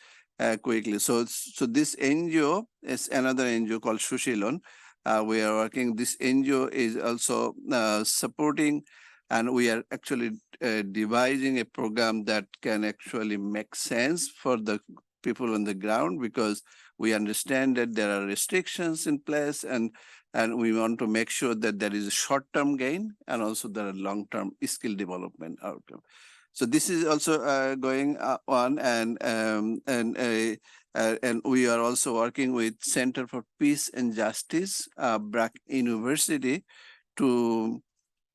quickly. So this NGO is another NGO called Shushilon. We are working. This NGO is also supporting, and we are actually devising a program that can actually make sense for the people on the ground, because we understand that there are restrictions in place, and we want to make sure that there is a short-term gain and also there are long-term skill development outcome. So this is also going on, and we are also working with Center for Peace and Justice, BRAC University, to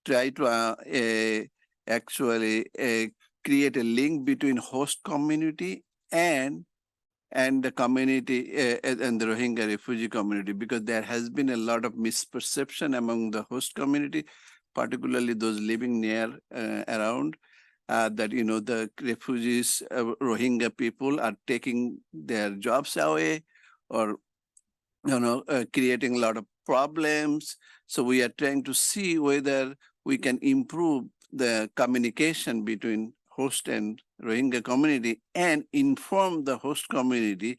try to actually create a link between host community and the community and the Rohingya refugee community, because there has been a lot of misperception among the host community, particularly those living near around, that the refugees, Rohingya people are taking their jobs away, or creating a lot of problems. So we are trying to see whether we can improve the communication between host and Rohingya community and inform the host community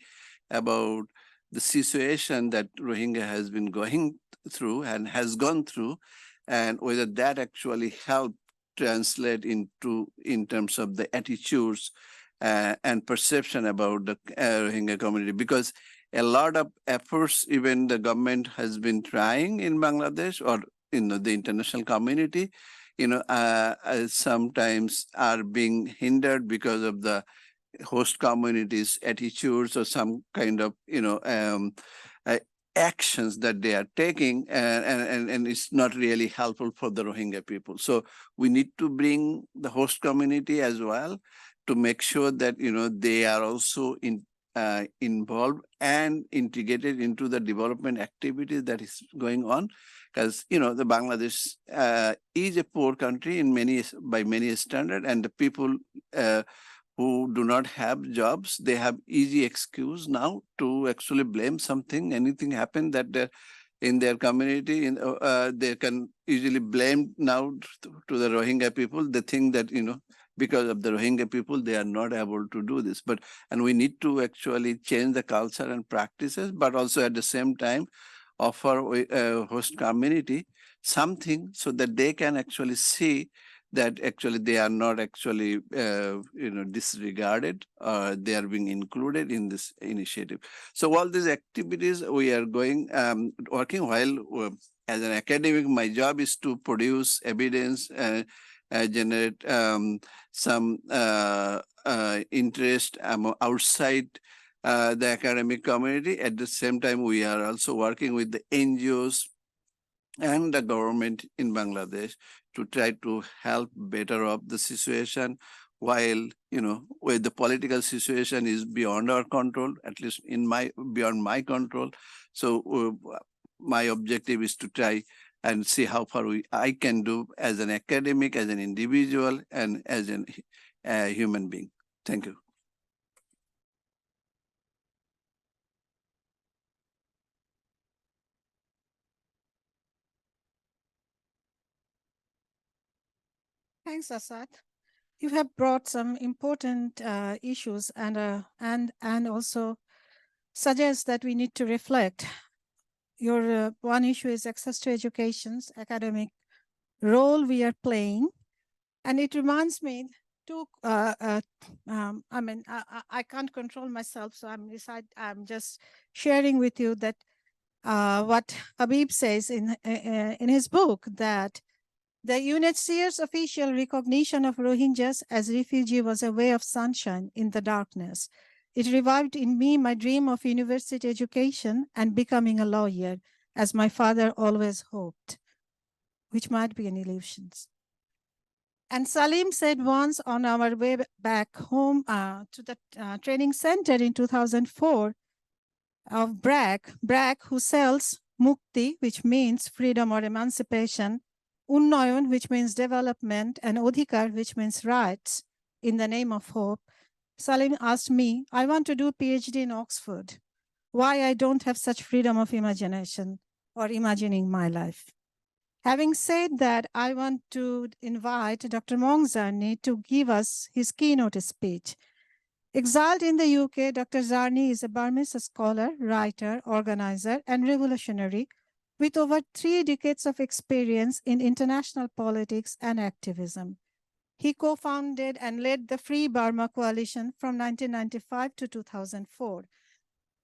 about the situation that Rohingya has been going through and has gone through, and whether that actually helped translate in terms of the attitudes and perception about the Rohingya community. Because a lot of efforts, even the government has been trying in Bangladesh or the international community, sometimes are being hindered because of the host community's attitudes or some kind of actions that they are taking, and it's not really helpful for the Rohingya people. So we need to bring the host community as well to make sure that they are also involved and integrated into the development activity that is going on. Because the Bangladesh is a poor country by many standards, and the people who do not have jobs, they have easy excuse now to actually blame something. Anything happened that in their community, they can easily blame now to the Rohingya people. They think that because of the Rohingya people, they are not able to do this. And we need to actually change the culture and practices, but also at the same time offer host community something so that they can actually see that actually they are not actually disregarded, they are being included in this initiative. So all these activities we are working while as an academic, my job is to produce evidence, generate some interest outside the academic community. At the same time, we are also working with the NGOs and the government in Bangladesh to try to help better up the situation while, where the political situation is beyond our control, at least beyond my control. So my objective is to try and see how far I can do as an academic, as an individual, and as a human being. Thank you. Thanks, Asad. You have brought some important issues and also suggest that we need to reflect. Your one issue is access to education's academic role we are playing, and it reminds me to. I can't control myself, so I'm just sharing with you that what Habib says in his book, that the UNHCR's official recognition of Rohingyas as refugee was a way of sunshine in the darkness. It revived in me my dream of university education and becoming a lawyer, as my father always hoped, which might be an illusion. And Saleem said once on our way back home to the training center in 2004 of Bragg, who sells mukti, which means freedom or emancipation, Unnayan, which means development, and Odhikar, which means rights, in the name of hope. Saleem asked me, I want to do PhD in Oxford. Why I don't have such freedom of imagination or imagining my life. Having said that, I want to invite Dr. Maung Zarni to give us his keynote speech. Exiled in the UK, Dr. Zarni is a Burmese scholar, writer, organizer, and revolutionary with over 3 decades of experience in international politics and activism. He co-founded and led the Free Burma Coalition from 1995 to 2004,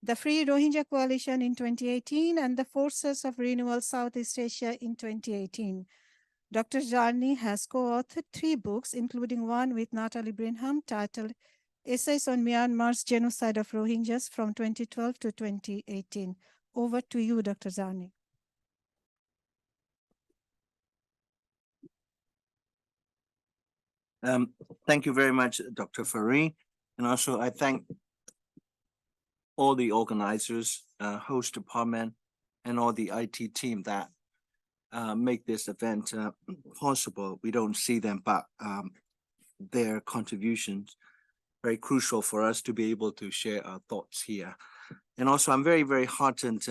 the Free Rohingya Coalition in 2018, and the Forces of Renewal Southeast Asia in 2018. Dr. Zarni has co-authored 3 books, including one with Natalie Brinham titled Essays on Myanmar's Genocide of Rohingyas from 2012 to 2018. Over to you, Dr. Zarni. Thank you very much, Dr. Farid. And also I thank all the organizers, host department, and all the IT team that make this event possible. We don't see them, but their contributions very crucial for us to be able to share our thoughts here. And also I'm very, very heartened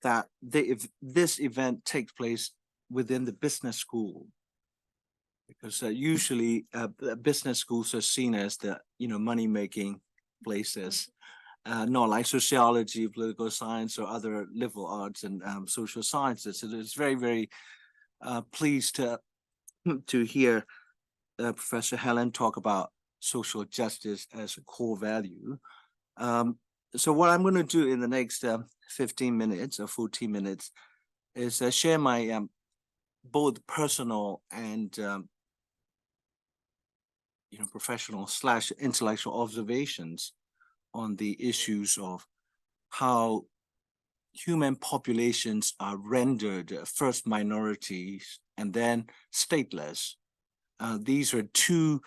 that this event takes place within the business school. Because usually business schools are seen as the money-making places, not like sociology, political science, or other liberal arts and social sciences. So it's very, very pleased to hear Professor Helen talk about social justice as a core value. So what I'm going to do in the next 15 minutes or 14 minutes is share my both personal and professional / intellectual observations on the issues of how human populations are rendered first minorities and then stateless. These are 2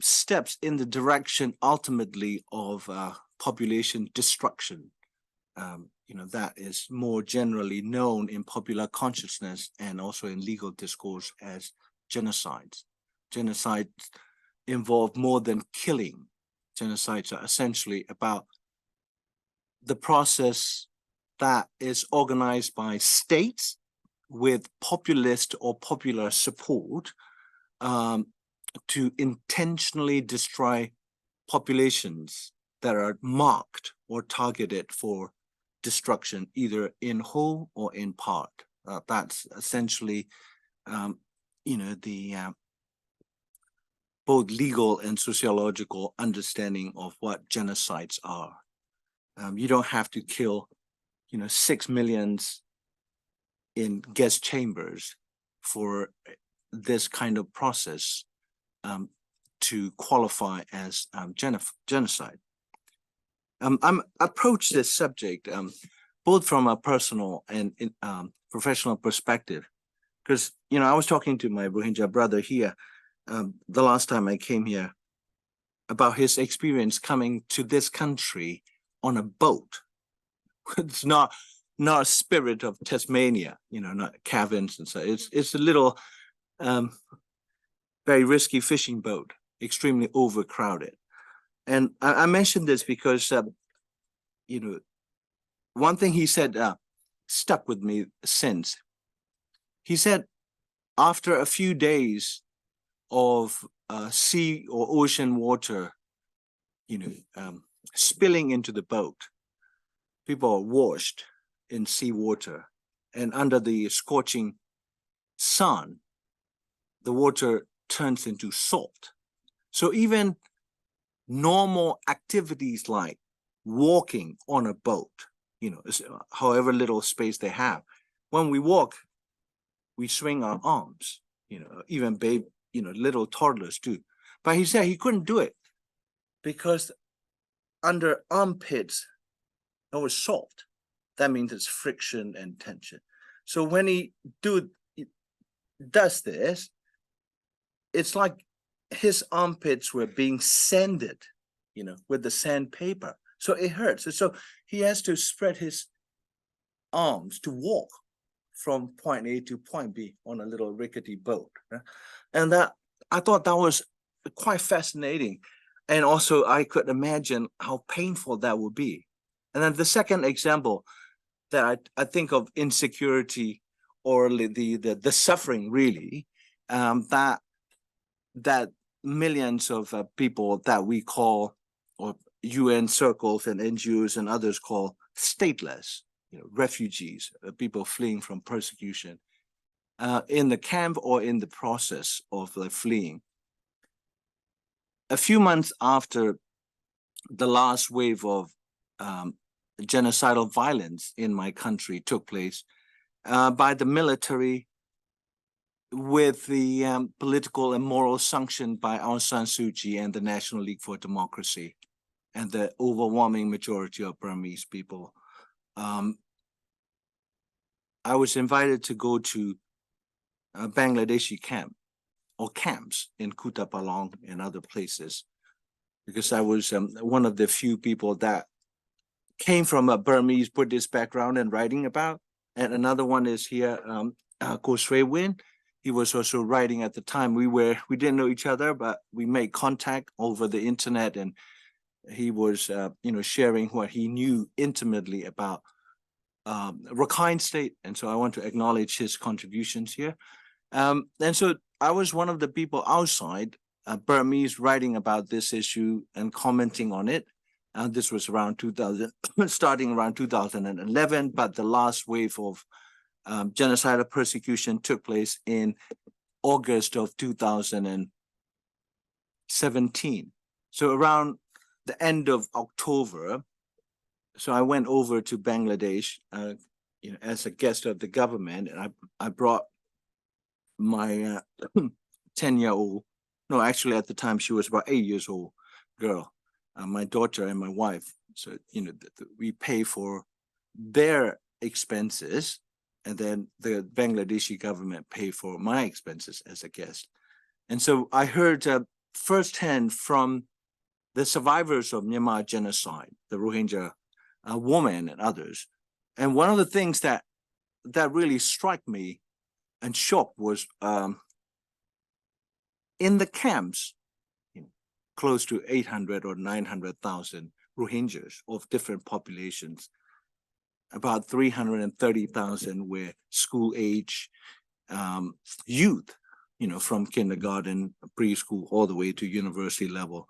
steps in the direction ultimately of population destruction. That is more generally known in popular consciousness and also in legal discourse as genocides. Genocides involve more than killing. Genocides are essentially about the process that is organized by states with populist or popular support to intentionally destroy populations that are marked or targeted for destruction, either in whole or in part. That's essentially, the both legal and sociological understanding of what genocides are. You don't have to kill, 6 million in gas chambers for this kind of process to qualify as genocide. I'm approach this subject both from a personal and professional perspective, because I was talking to my Rohingya brother here, the last time I came here, about his experience coming to this country on a boat. It's not a spirit of Tasmania, not cabins and so. It's a little very risky fishing boat, extremely overcrowded. And I mentioned this because one thing he said stuck with me since. He said after a few days of sea or ocean water, spilling into the boat, people are washed in seawater, and under the scorching sun, the water turns into salt. So even normal activities like walking on a boat, however little space they have, when we walk, we swing our arms, even little toddlers do. But he said he couldn't do it because under armpits, there was salt. That means it's friction and tension. So when he does this, it's like his armpits were being sanded, with the sandpaper. So it hurts. So he has to spread his arms to walk from point A to point B on a little rickety boat. And I thought that was quite fascinating. And also I could imagine how painful that would be. And then the second example that I think of insecurity or the suffering really, that millions of people that we call, or UN circles and NGOs and others call stateless, refugees, people fleeing from persecution, in the camp or in the process of fleeing. A few months after the last wave of genocidal violence in my country took place by the military, with the political and moral sanction by Aung San Suu Kyi and the National League for Democracy and the overwhelming majority of Burmese people, I was invited to go to a Bangladeshi camp or camps in Kuta Palong and other places, because I was one of the few people that came from a Burmese Buddhist background and writing about. And another one is here, Ko Sui Win. He was also writing at the time. We didn't know each other, but we made contact over the internet, and he was sharing what he knew intimately about Rakhine State. And so I want to acknowledge his contributions here. And so I was one of the people outside Burmese writing about this issue and commenting on it. This was around 2000, starting around 2011, but the last wave of genocidal persecution took place in August of 2017. So around the end of October, so I went over to Bangladesh, as a guest of the government, and I brought my 10-year-old, no, actually at the time she was about 8 years old girl, my daughter and my wife. So, we pay for their expenses, and then the Bangladeshi government pay for my expenses as a guest. And so I heard firsthand from the survivors of Myanmar genocide, the Rohingya women and others. And one of the things that really struck me and shocked was in the camps, close to 800 or 900,000 Rohingyas of different populations. About 330,000 were school age youth, from kindergarten, preschool, all the way to university level.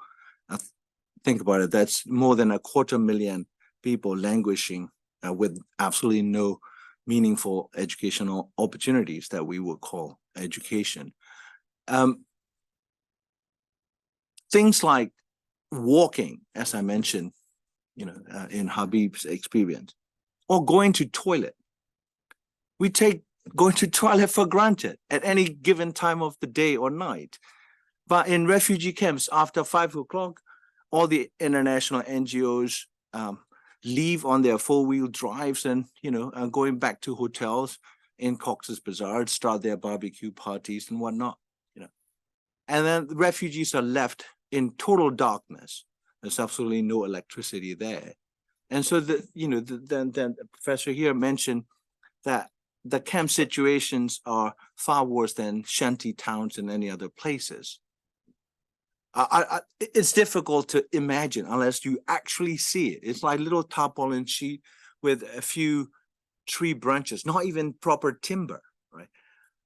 Think about it, that's more than 250,000 people languishing with absolutely no meaningful educational opportunities that we would call education. Things like walking, as I mentioned, in Habib's experience, or going to toilet. We take going to toilet for granted at any given time of the day or night. But in refugee camps, after 5 o'clock, all the international NGOs leave on their four-wheel drives and, going back to hotels in Cox's Bazar, start their barbecue parties and whatnot. And then the refugees are left in total darkness. There's absolutely no electricity there. And so then the professor here mentioned that the camp situations are far worse than shanty towns and any other places. It's difficult to imagine unless you actually see it. It's like a little tarpaulin sheet with a few tree branches, not even proper timber, right?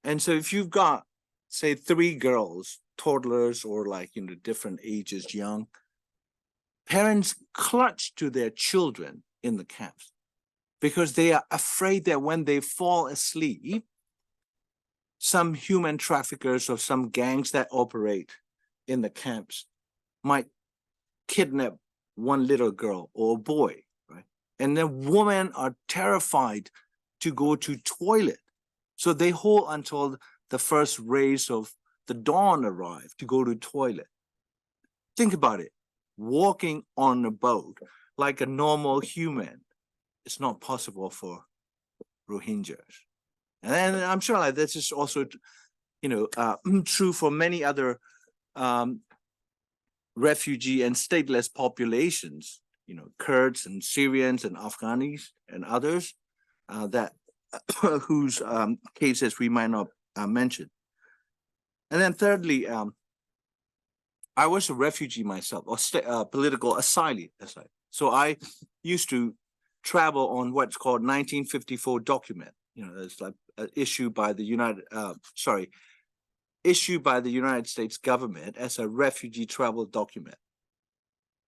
And so if you've got, say, 3 girls, toddlers, or like, different ages, young, parents clutch to their children in the camps because they are afraid that when they fall asleep, some human traffickers or some gangs that operate in the camps might kidnap one little girl or a boy, right? And then women are terrified to go to toilet. So they hold until the first rays of the dawn arrive to go to toilet. Think about it. Walking on a boat like a normal human, it's not possible for Rohingyas. And I'm sure like this is also, true for many other refugee and stateless populations, Kurds and Syrians and Afghanis and others that whose cases we might not mention. And then thirdly, I was a refugee myself, or political asylum. So I used to travel on what's called 1954 document. It's like issued by the United States government as a refugee travel document.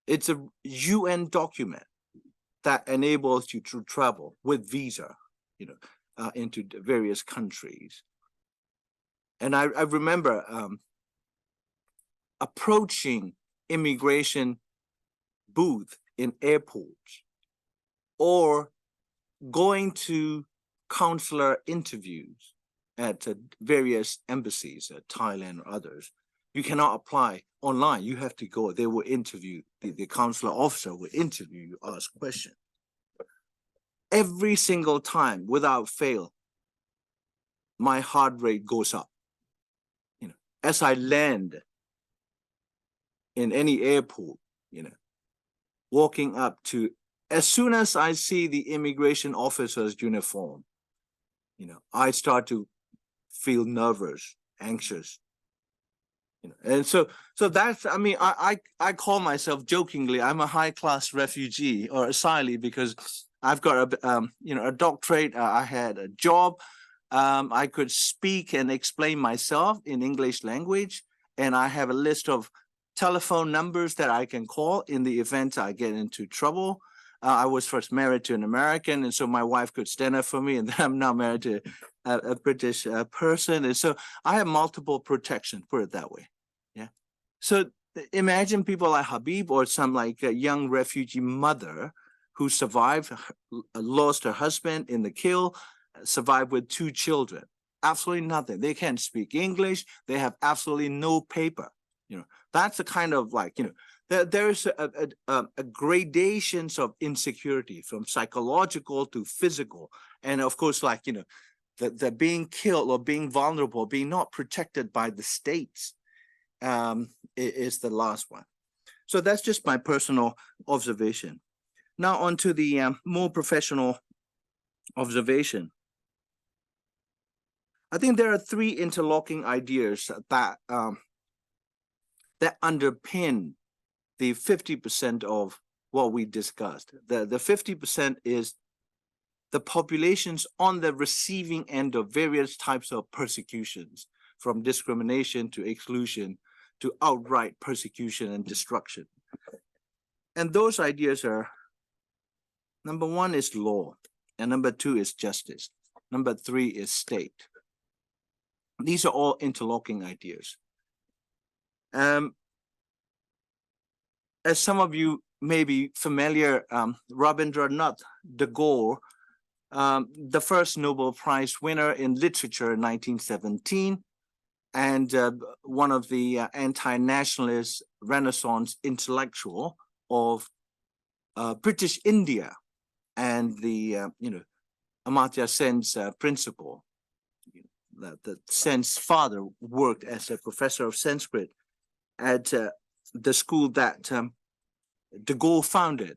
It's a UN document that enables you to travel with visa, into various countries. And I remember approaching immigration booth in airports or going to consular interviews at various embassies, Thailand or others. You cannot apply online. You have to go. They will interview, the consular officer will interview you, ask questions. Every single time, without fail, my heart rate goes up. As I land in any airport, walking up to, as soon as I see the immigration officer's uniform, I start to feel nervous, anxious. And so that's, I call myself jokingly, I'm a high-class refugee or asylee because I've got a doctorate, I had a job, I could speak and explain myself in English language, and I have a list of telephone numbers that I can call in the event I get into trouble. I was first married to an American, and so my wife could stand up for me, and then I'm now married to a British person. And so I have multiple protection, put it that way. Yeah. So imagine people like Habib or some like a young refugee mother who survived, lost her husband in the kill, survived with 2 children. Absolutely nothing. They can't speak English. They have absolutely no paper. That's the kind of like, there's a gradations of insecurity from psychological to physical. And of course, like, the being killed or being vulnerable, being not protected by the states is the last one. So that's just my personal observation. Now on to the more professional observation. I think there are 3 interlocking ideas that that underpin the 50% of what we discussed. The 50% is the populations on the receiving end of various types of persecutions, from discrimination to exclusion to outright persecution and destruction. And those ideas are, number 1 is law, and number 2 is justice. Number 3 is state. These are all interlocking ideas. As some of you may be familiar, Rabindranath Tagore, the first Nobel Prize winner in literature in 1917, and one of the anti-nationalist Renaissance intellectual of British India, and the Amartya Sen's principle, Sen's father worked as a professor of Sanskrit at the school that de Gaulle founded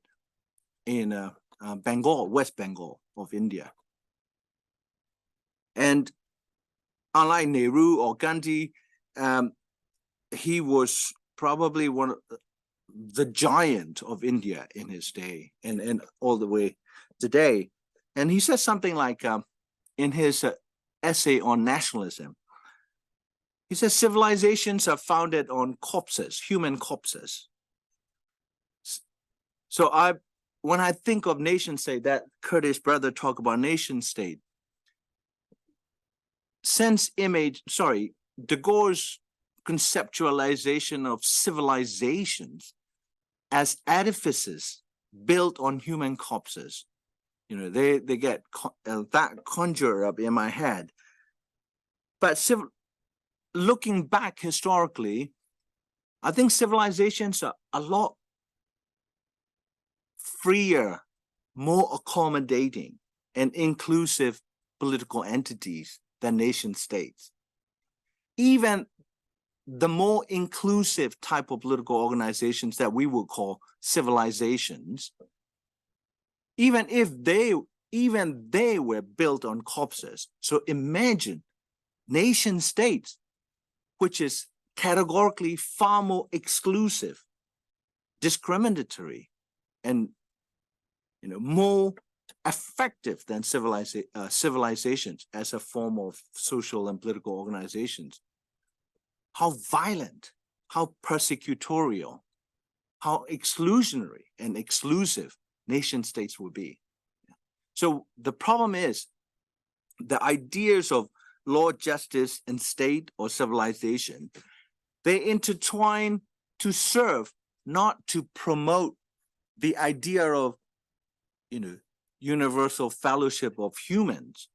in Bengal, West Bengal of India. And unlike Nehru or Gandhi, he was probably one of the giant of India in his day and all the way today. And he says something like in his essay on nationalism, he says civilizations are founded on corpses, human corpses. So when I think of nation state, that Kurdish brother talk about nation state, Sen's image, sorry, de Gaulle's conceptualization of civilizations as edifices built on human corpses. You know, they get that conjure up in my head. But looking back historically, I think civilizations are a lot freer, more accommodating and inclusive political entities than nation states. Even the more inclusive type of political organizations that we would call civilizations, even they were built on corpses. So imagine nation states, which is categorically far more exclusive, discriminatory, and more effective than civilizations as a form of social and political organizations. How violent, how persecutorial, how exclusionary and exclusive nation states will be. So the problem is the ideas of law, justice, and state or civilization, they intertwine to serve, not to promote the idea of, universal fellowship of humans,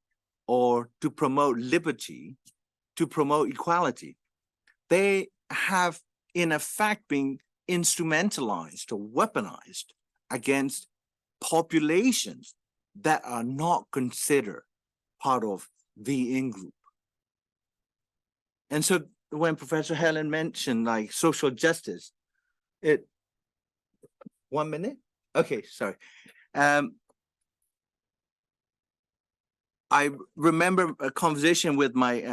or to promote liberty, to promote equality. They have, in effect, been instrumentalized or weaponized against populations that are not considered part of the in-group. And so when Professor Helen mentioned like social justice, 1 minute? Okay, sorry. I remember a conversation with my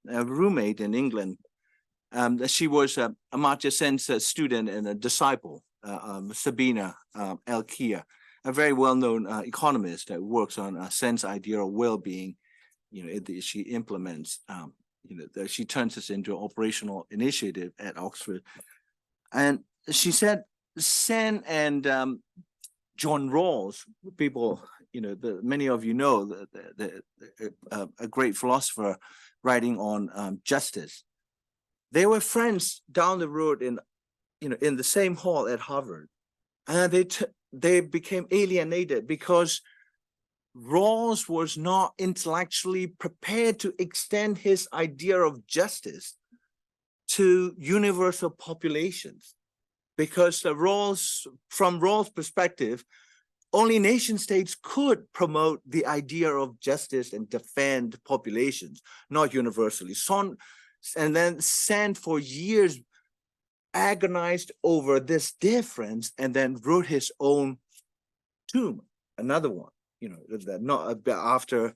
roommate in England. She was Amartya Sen's student and a disciple, Sabina Al-Kia, a very well-known economist that works on Sen's idea of well-being. She implements, she turns this into an operational initiative at Oxford. And she said Sen and John Rawls, people, many of you know, a great philosopher writing on justice. They were friends down the road in the same hall at Harvard, and they became alienated because Rawls was not intellectually prepared to extend his idea of justice to universal populations, because from Rawls' perspective, only nation states could promote the idea of justice and defend populations, not universally. And then Sen for years agonized over this difference and then wrote his own tomb, another one, that not after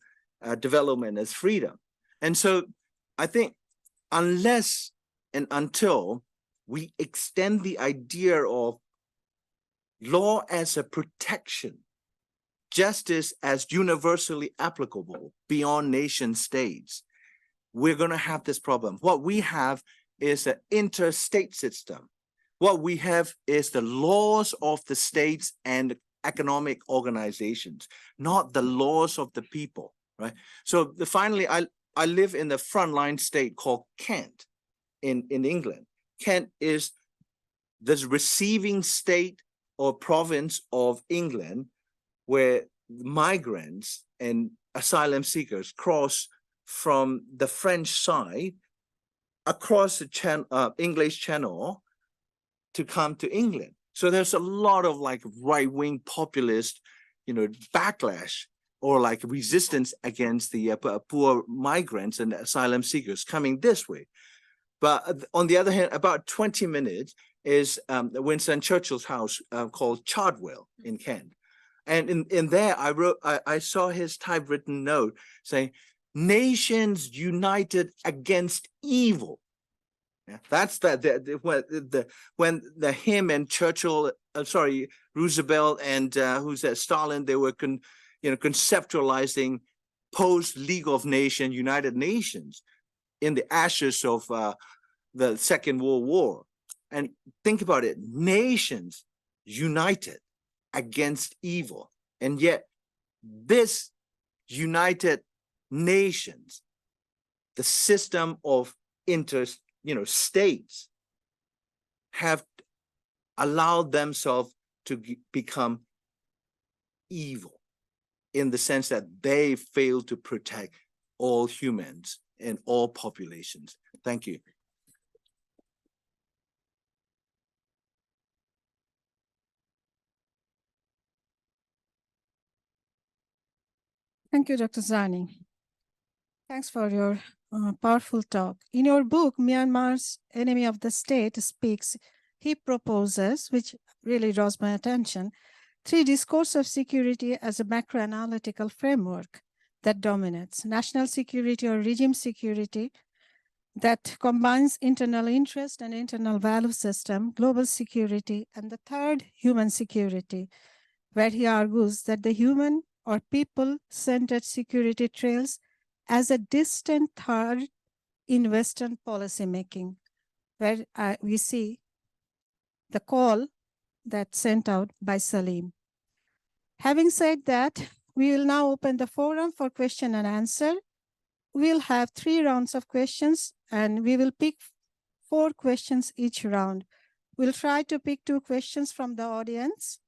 development as freedom. And so I think unless and until we extend the idea of law as a protection, justice as universally applicable beyond nation states, we're going to have this problem. What we have is an interstate system. What we have is the laws of the states and economic organizations, not the laws of the people, right? So finally, I live in the frontline state called Kent in England. Kent is this receiving state or province of England where migrants and asylum seekers cross from the French side across the English Channel to come to England. So there's a lot of like right-wing populist, backlash or like resistance against the poor migrants and asylum seekers coming this way. But on the other hand, about 20 minutes is Winston Churchill's house called Chardwell in Kent. And in there, I saw his typewritten note saying, "Nations united against evil." Yeah, that's when him and Churchill, Roosevelt and who's that, Stalin, they were conceptualizing post League of Nations, United Nations, in the ashes of the Second World War. And think about it, nations united against evil. And yet this United Nations, the system of states, have allowed themselves to become evil in the sense that they fail to protect all humans and all populations. Thank you. Thank you, Dr. Zarni. Thanks for your powerful talk. In your book, Myanmar's Enemy of the State speaks, he proposes, which really draws my attention, 3 discourse of security as a macroanalytical framework that dominates: national security or regime security that combines internal interest and internal value system, global security, and the third, human security, where he argues that the human or people-centered security trails as a distant third in Western policymaking, where we see the call that's sent out by Saleem. Having said that, we will now open the forum for question and answer. We'll have 3 rounds of questions, and we will pick 4 questions each round. We'll try to pick 2 questions from the audience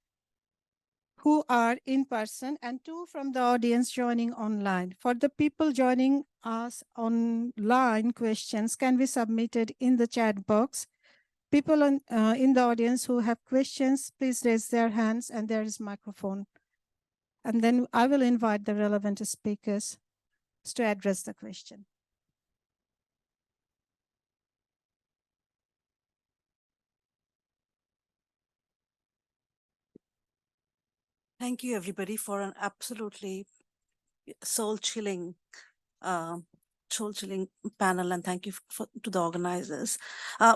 who are in person and 2 from the audience joining online. For the people joining us online, questions can be submitted in the chat box. People in the audience who have questions, please raise their hands, and there is microphone. And then I will invite the relevant speakers to address the question. Thank you, everybody, for an absolutely soul-chilling panel, and thank you to the organizers.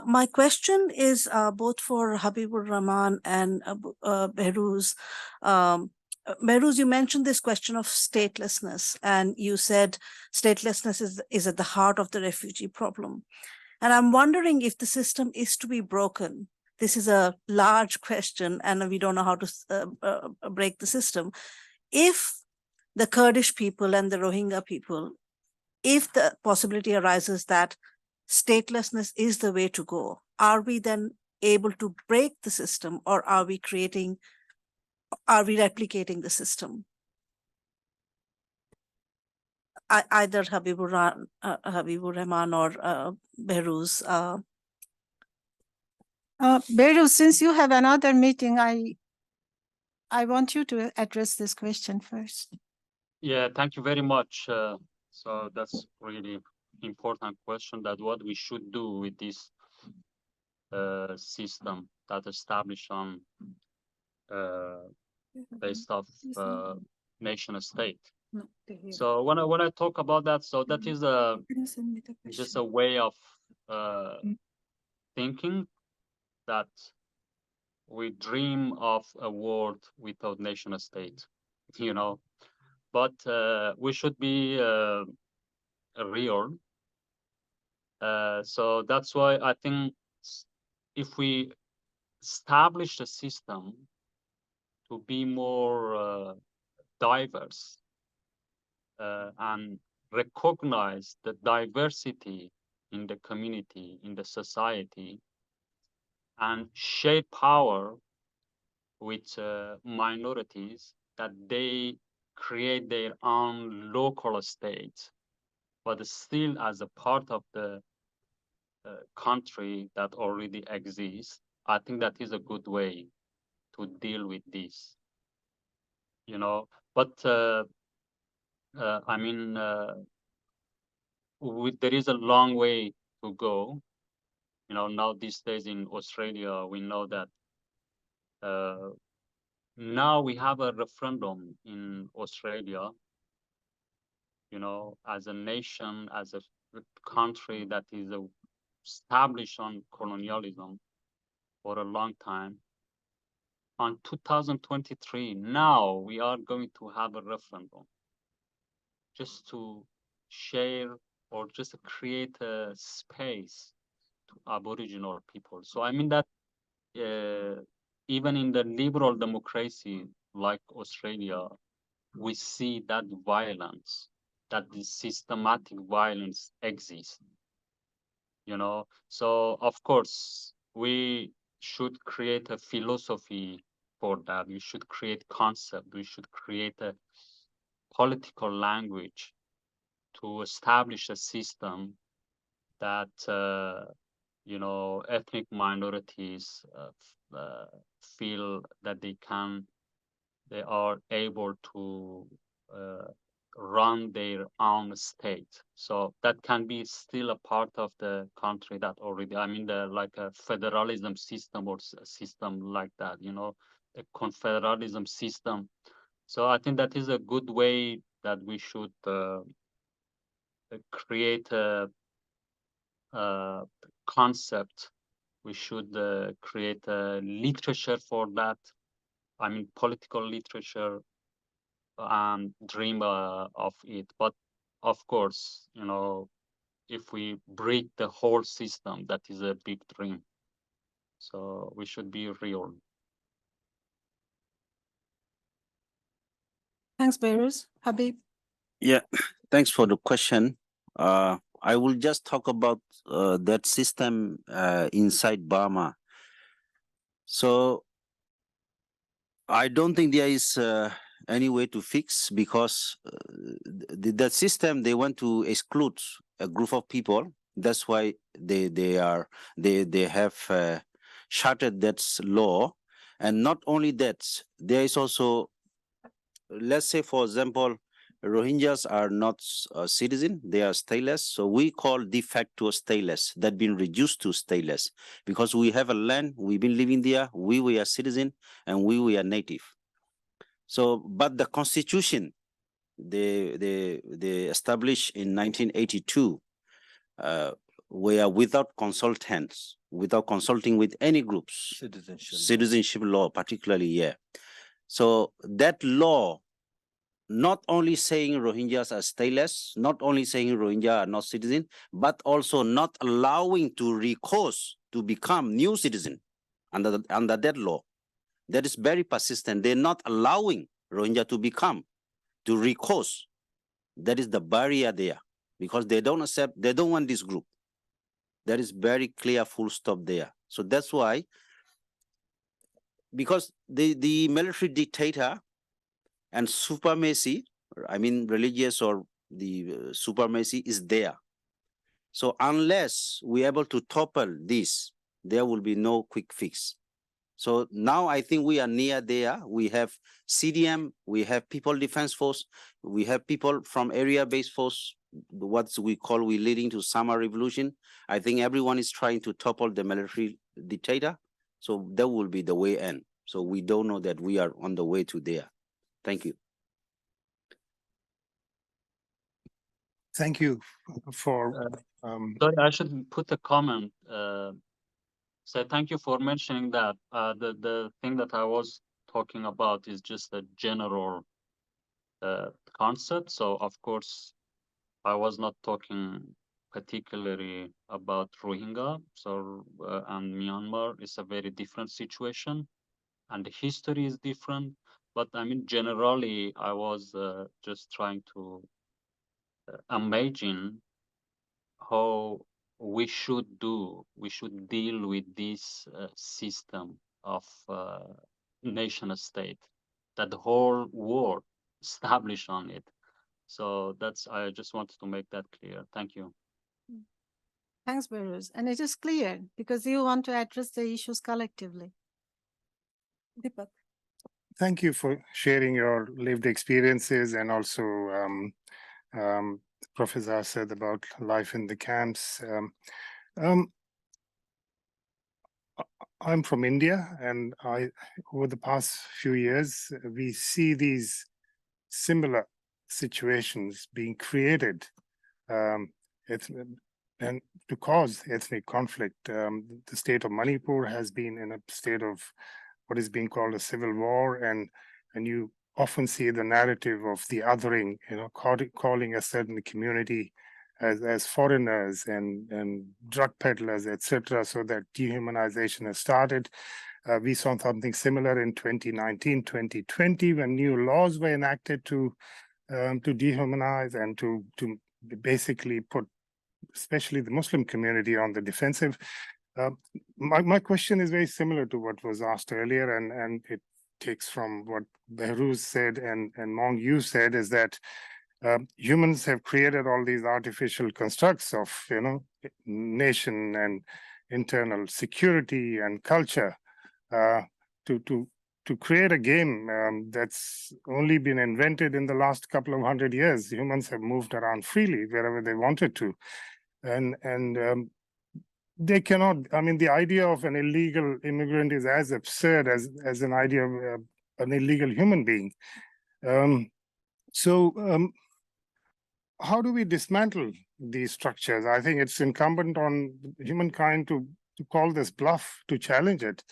My question is both for Habiburahman and Behrouz. Behrouz, you mentioned this question of statelessness, and you said statelessness is at the heart of the refugee problem. And I'm wondering if the system is to be broken. This is a large question, and we don't know how to break the system. If the Kurdish people and the Rohingya people, if the possibility arises that statelessness is the way to go, are we then able to break the system, or are we replicating the system? Either Habiburahman or Behrouz. Behrouz, since you have another meeting, I want you to address this question first. Yeah, thank you very much. So that's really important question, that what we should do with this system that established on based off nation state. So when I talk about that, so that is just a way of thinking that we dream of a world without nation state, but we should be real. So that's why I think if we establish a system to be more diverse and recognize the diversity in the community, in the society, and share power with minorities, that they create their own local state, but still as a part of the country that already exists. I think that is a good way to deal with this, but I mean, there is a long way to go. You know, now these days in Australia, we know that now we have a referendum in Australia, you know, as a nation, as a country that is established on colonialism for a long time. On 2023, now we are going to have a referendum just to share or just to create a space to Aboriginal people. So I mean that even in the liberal democracy like Australia, we see that violence, that the systematic violence exists. You know, so of course we should create a philosophy for that. We should create concept. We should create a political language to establish a system that you know, ethnic minorities feel that they are able to run their own state. So that can be still a part of the country that already, I mean, like a federalism system or a system like that, you know, a confederalism system. So I think that is a good way that we should create a concept. We should create a literature for that. I mean, political literature, and dream of it. But of course, you know, if we break the whole system, that is a big dream. So we should be real. Thanks, Behrouz. Habib. Yeah, thanks for the question. I will just talk about that system inside Burma. So I don't think there is any way to fix, because the system, they want to exclude a group of people. That's why they have shattered that law. And not only that, there is also, let's say, for example, Rohingyas are not a citizen, they are stateless. So we call de facto stateless, that been reduced to stateless, because we have a land, we've been living there, we were citizen, and we were native. So, but the constitution, they established in 1982, were without consultants, without consulting with any groups. Citizenship law, particularly, yeah. So that law, not only saying Rohingyas are stateless, not only saying Rohingya are not citizen, but also not allowing to recourse to become new citizen under that law. That is very persistent. They're not allowing Rohingya to recourse. That is the barrier there, because they don't accept, they don't want this group. That is very clear, full stop there. So that's why, because the military dictator and supremacy, I mean religious or the supremacy is there. So unless we're able to topple this, there will be no quick fix. So now I think we are near there. We have CDM, we have People Defense Force, we have people from area-based force, what we leading to summer revolution. I think everyone is trying to topple the military dictator. So that will be the way in. So we don't know that we are on the way to there. Thank you. Thank you for. Sorry, I should put a comment. So thank you for mentioning that. The thing that I was talking about is just a general concept. So of course, I was not talking particularly about Rohingya. So and Myanmar is a very different situation, and the history is different. But I mean, generally, I was just trying to imagine how we should deal with this system of nation state that the whole world established on it. So I just wanted to make that clear. Thank you. Thanks, Behrouz. And it is clear because you want to address the issues collectively. Deepak. Thank you for sharing your lived experiences and also Professor said about life in the camps. I'm from India, and over the past few years, we see these similar situations being created and to cause ethnic conflict. The state of Manipur has been in a state of what is being called a civil war, and you often see the narrative of the othering, calling a certain community as foreigners and drug peddlers, etc., so that dehumanization has started. We saw something similar in 2019, 2020, when new laws were enacted to dehumanize and to basically put especially the Muslim community on the defensive. My question is very similar to what was asked earlier, and it takes from what Behrouz said and Maung, you said, is that humans have created all these artificial constructs of, nation and internal security and culture to create a game that's only been invented in the last couple of 100 years. Humans have moved around freely wherever they wanted to, and they cannot. I mean, the idea of an illegal immigrant is as absurd as an idea of an illegal human being. How do we dismantle these structures? I think it's incumbent on humankind to call this bluff, to challenge it.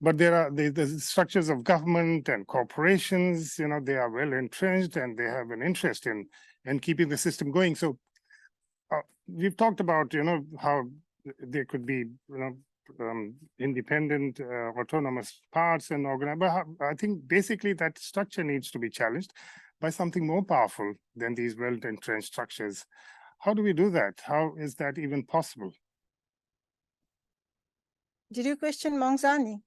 But there are the structures of government and corporations, they are well entrenched and they have an interest in keeping the system going. So we've talked about, how there could be, independent, autonomous parts and organized. But I think basically that structure needs to be challenged by something more powerful than these well-entrenched structures. How do we do that? How is that even possible? Did you question Maung Zarni?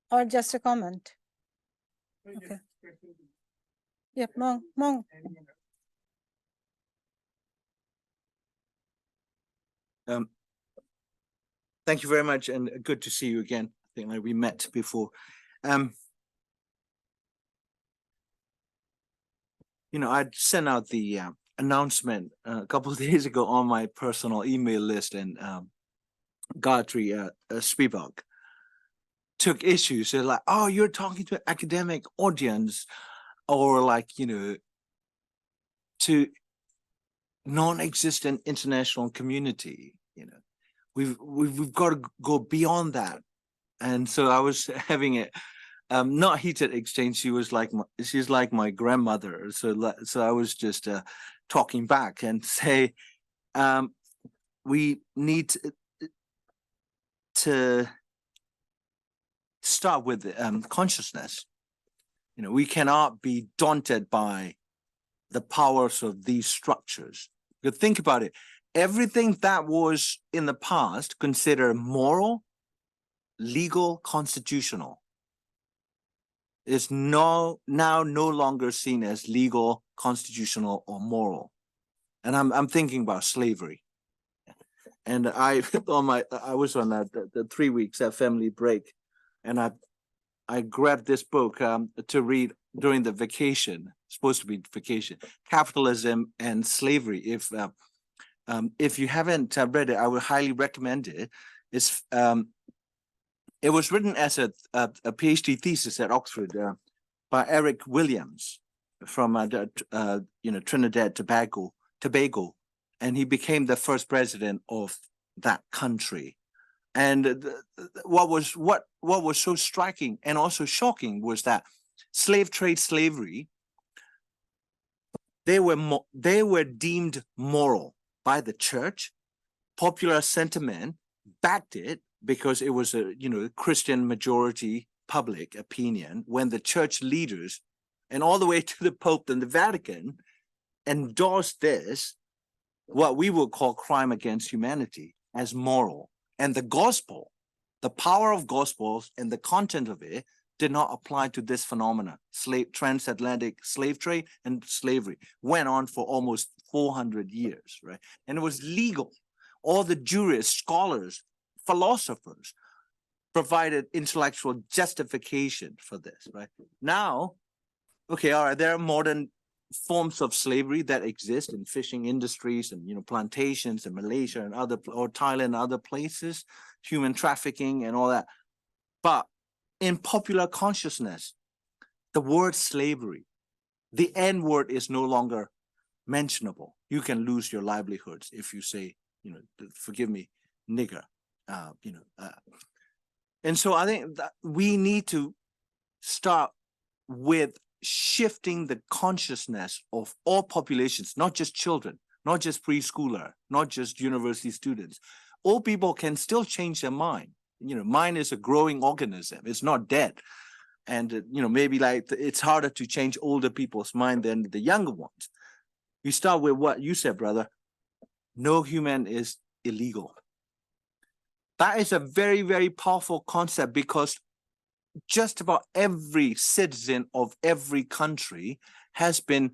Or just a comment? Okay. Yep, Maung. Thank you very much, and good to see you again. I think we met before. I'd sent out the announcement a couple of days ago on my personal email list, and Gayatri Spivak took issue. So like, oh, you're talking to an academic audience, or like, to non-existent international community. We've got to go beyond that. And so I was having a not heated exchange. She's like my grandmother. So I was just talking back and say, we need to start with consciousness. We cannot be daunted by the powers of these structures. You think about it. Everything that was in the past considered moral, legal, constitutional is now no longer seen as legal, constitutional, or moral. And I'm thinking about slavery. And I was on the 3 weeks at family break, and I grabbed this book to read during the vacation. Supposed to be vacation, Capitalism and Slavery. If you haven't read it, I would highly recommend it. It was written as a PhD thesis at Oxford by Eric Williams from Trinidad Tobago, and he became the first president of that country. And what was so striking and also shocking was that slave trade, slavery, they were deemed moral by the church. Popular sentiment backed it because it was a Christian majority public opinion, when the church leaders and all the way to the Pope and the Vatican endorsed this, what we would call crime against humanity, as moral. And the gospel, the power of gospels and the content of it did not apply to this phenomena. Transatlantic slave trade and slavery went on for almost 400 years, right? And it was legal. All the jurists, scholars, philosophers provided intellectual justification for this, right? Now, okay, all right, there are modern forms of slavery that exist in fishing industries and, plantations in Malaysia and or Thailand and other places, human trafficking and all that. But in popular consciousness, the word slavery, the N word is no longer mentionable. You can lose your livelihoods if you say, forgive me, nigger, and so I think that we need to start with shifting the consciousness of all populations, not just children, not just preschooler, not just university students. All people can still change their mind. Mind is a growing organism. It's not dead. And, maybe like it's harder to change older people's mind than the younger ones. We start with what you said, brother. No human is illegal. That is a very, very powerful concept, because just about every citizen of every country has been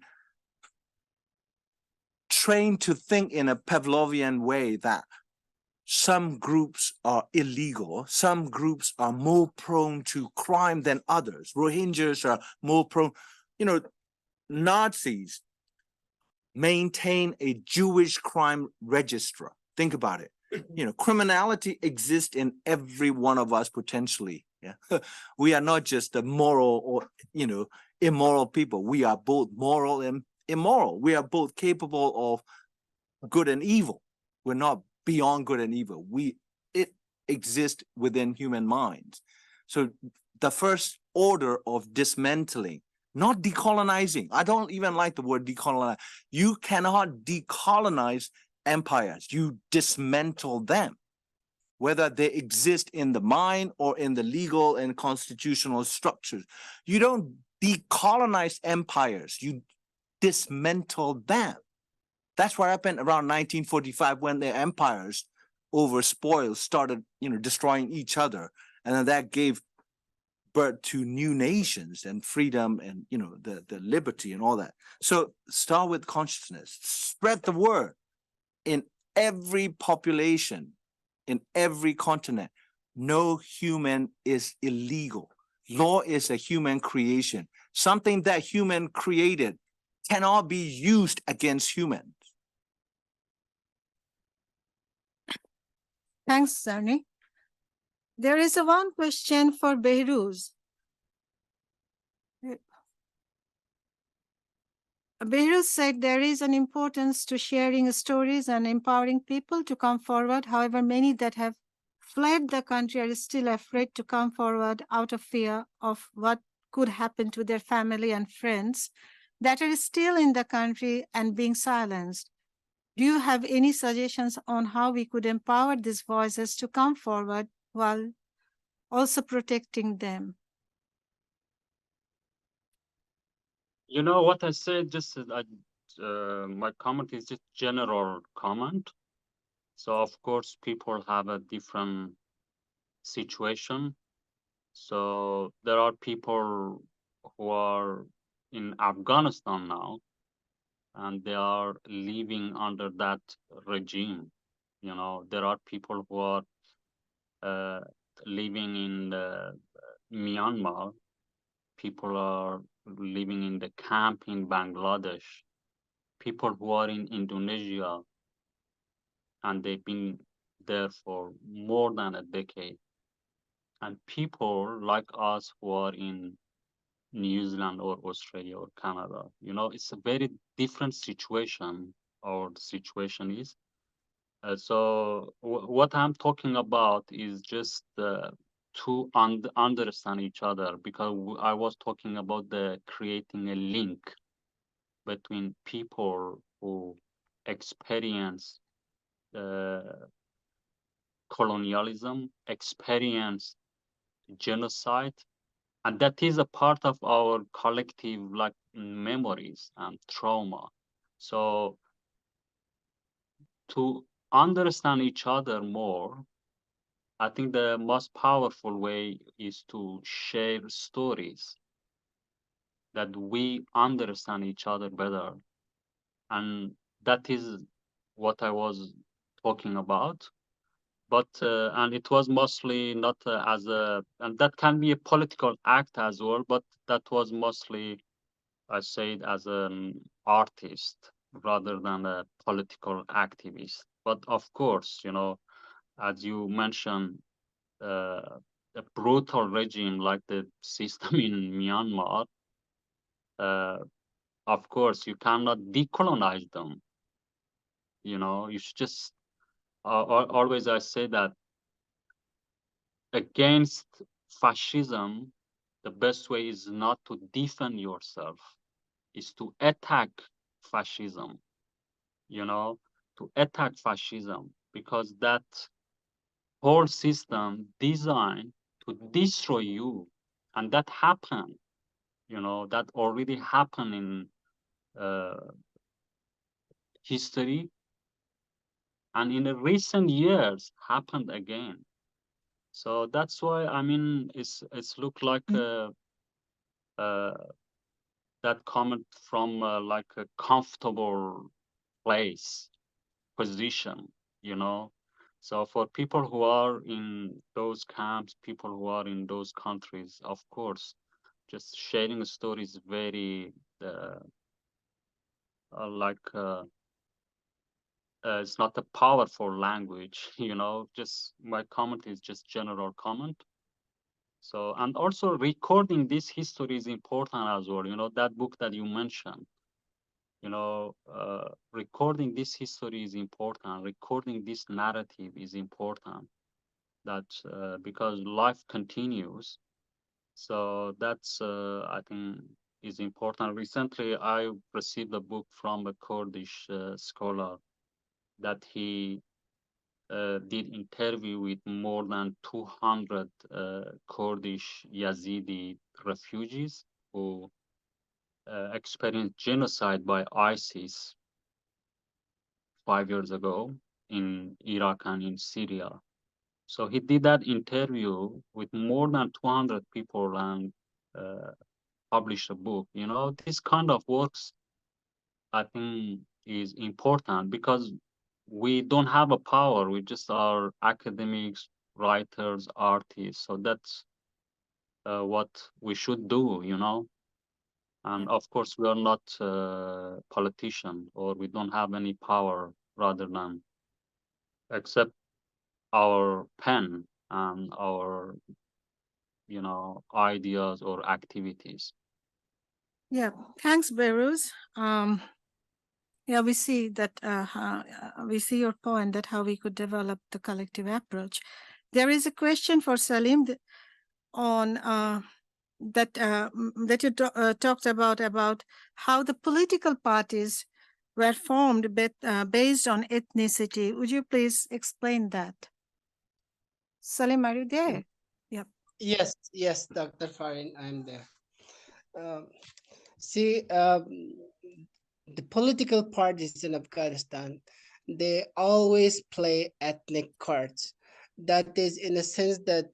trained to think in a Pavlovian way that some groups are illegal, some groups are more prone to crime than others. Rohingyas are more prone. Nazis maintain a Jewish crime register. Think about it. Criminality exists in every one of us potentially. Yeah, we are not just the moral or immoral people. We are both moral and immoral. We are both capable of good and evil. We're not beyond good and evil. It exists within human minds. So the first order of dismantling, not decolonizing. I don't even like the word decolonize. You cannot decolonize empires. You dismantle them, whether they exist in the mind or in the legal and constitutional structures. You don't decolonize empires. You dismantle them. That's what happened around 1945 when the empires over spoils started, destroying each other. And then that gave birth to new nations and freedom and, the liberty and all that. So start with consciousness, spread the word in every population, in every continent. No human is illegal. Law is a human creation. Something that human created cannot be used against humans. Thanks, Zarni. There is one question for Behrouz. Behrouz said there is an importance to sharing stories and empowering people to come forward. However, many that have fled the country are still afraid to come forward out of fear of what could happen to their family and friends that are still in the country and being silenced. Do you have any suggestions on how we could empower these voices to come forward while also protecting them? What I said, just my comment is just general comment. So of course, people have a different situation. So there are people who are in Afghanistan now, and they are living under that regime. There are people who are living in Myanmar. People are living in the camp in Bangladesh. People who are in Indonesia, and they've been there for more than a decade. And people like us who are in New Zealand or Australia or Canada, it's a very different situation, or the situation is. So what I'm talking about is just to understand each other, because I was talking about creating a link between people who experience colonialism, experience genocide, and that is a part of our collective memories and trauma. So to understand each other more, I think the most powerful way is to share stories that we understand each other better. And that is what I was talking about. But, and it was mostly not and that can be a political act as well, but that was mostly I say it as an artist rather than a political activist. But of course, you know, as you mentioned, a brutal regime like the system in Myanmar, of course, you cannot decolonize them. You know, you should just always I say that against fascism, the best way is not to defend yourself, is to attack fascism, you know, to attack fascism, because that whole system designed to destroy you. And that happened, you know, that already happened in history, and in the recent years happened again. So that's why, I mean, it's look like that comment from like a comfortable place, position, you know. So for people who are in those camps, people who are in those countries, of course, just sharing a story is very like it's not a powerful language, you know. Just my comment is just general comment. So, and also recording this history is important as well. You know, that book that you mentioned, you know, recording this history is important. Recording this narrative is important. That because life continues. So that's I think is important. Recently, I received a book from a Kurdish scholar that he did interview with more than 200 Kurdish Yazidi refugees who experienced genocide by ISIS 5 years ago in Iraq and in Syria. So he did that interview with more than 200 people and published a book. You know, this kind of works, I think, is important because we don't have a power. We just are academics, writers, artists. So that's what we should do, you know. And of course, we are not politicians, or we don't have any power rather than accept our pen and our, you know, ideas or activities. Yeah, thanks, Behrouz. Yeah, we see that we see your point that how we could develop the collective approach. There is a question for Salim on that you talked about how the political parties were formed based on ethnicity. Would you please explain that? Salim, are you there? Yep. Yes, Dr. Farin, I'm there. See, the political parties in Afghanistan, they always play ethnic cards. That is in a sense that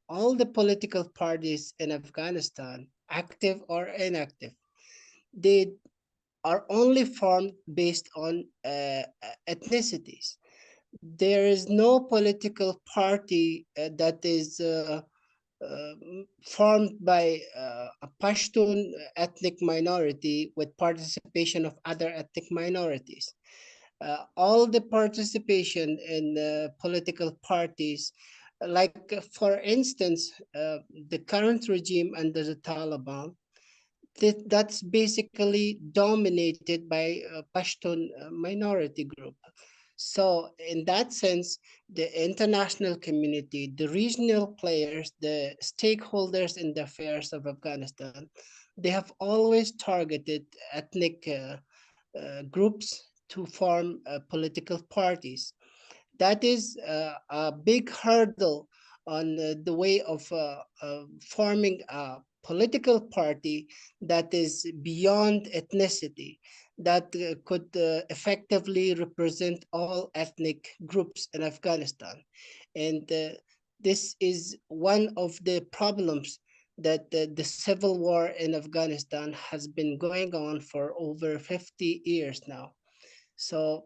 all the political parties in Afghanistan, active or inactive, they are only formed based on ethnicities. There is no political party that is formed by a Pashtun ethnic minority with participation of other ethnic minorities. All the participation in political parties, like for instance, the current regime under the Taliban, that's basically dominated by a Pashtun minority group. So in that sense, the international community, the regional players, the stakeholders in the affairs of Afghanistan, they have always targeted ethnic groups to form political parties. That is a big hurdle on the way of forming a political party that is beyond ethnicity, that could effectively represent all ethnic groups in Afghanistan. And this is one of the problems that the civil war in Afghanistan has been going on for over 50 years now. So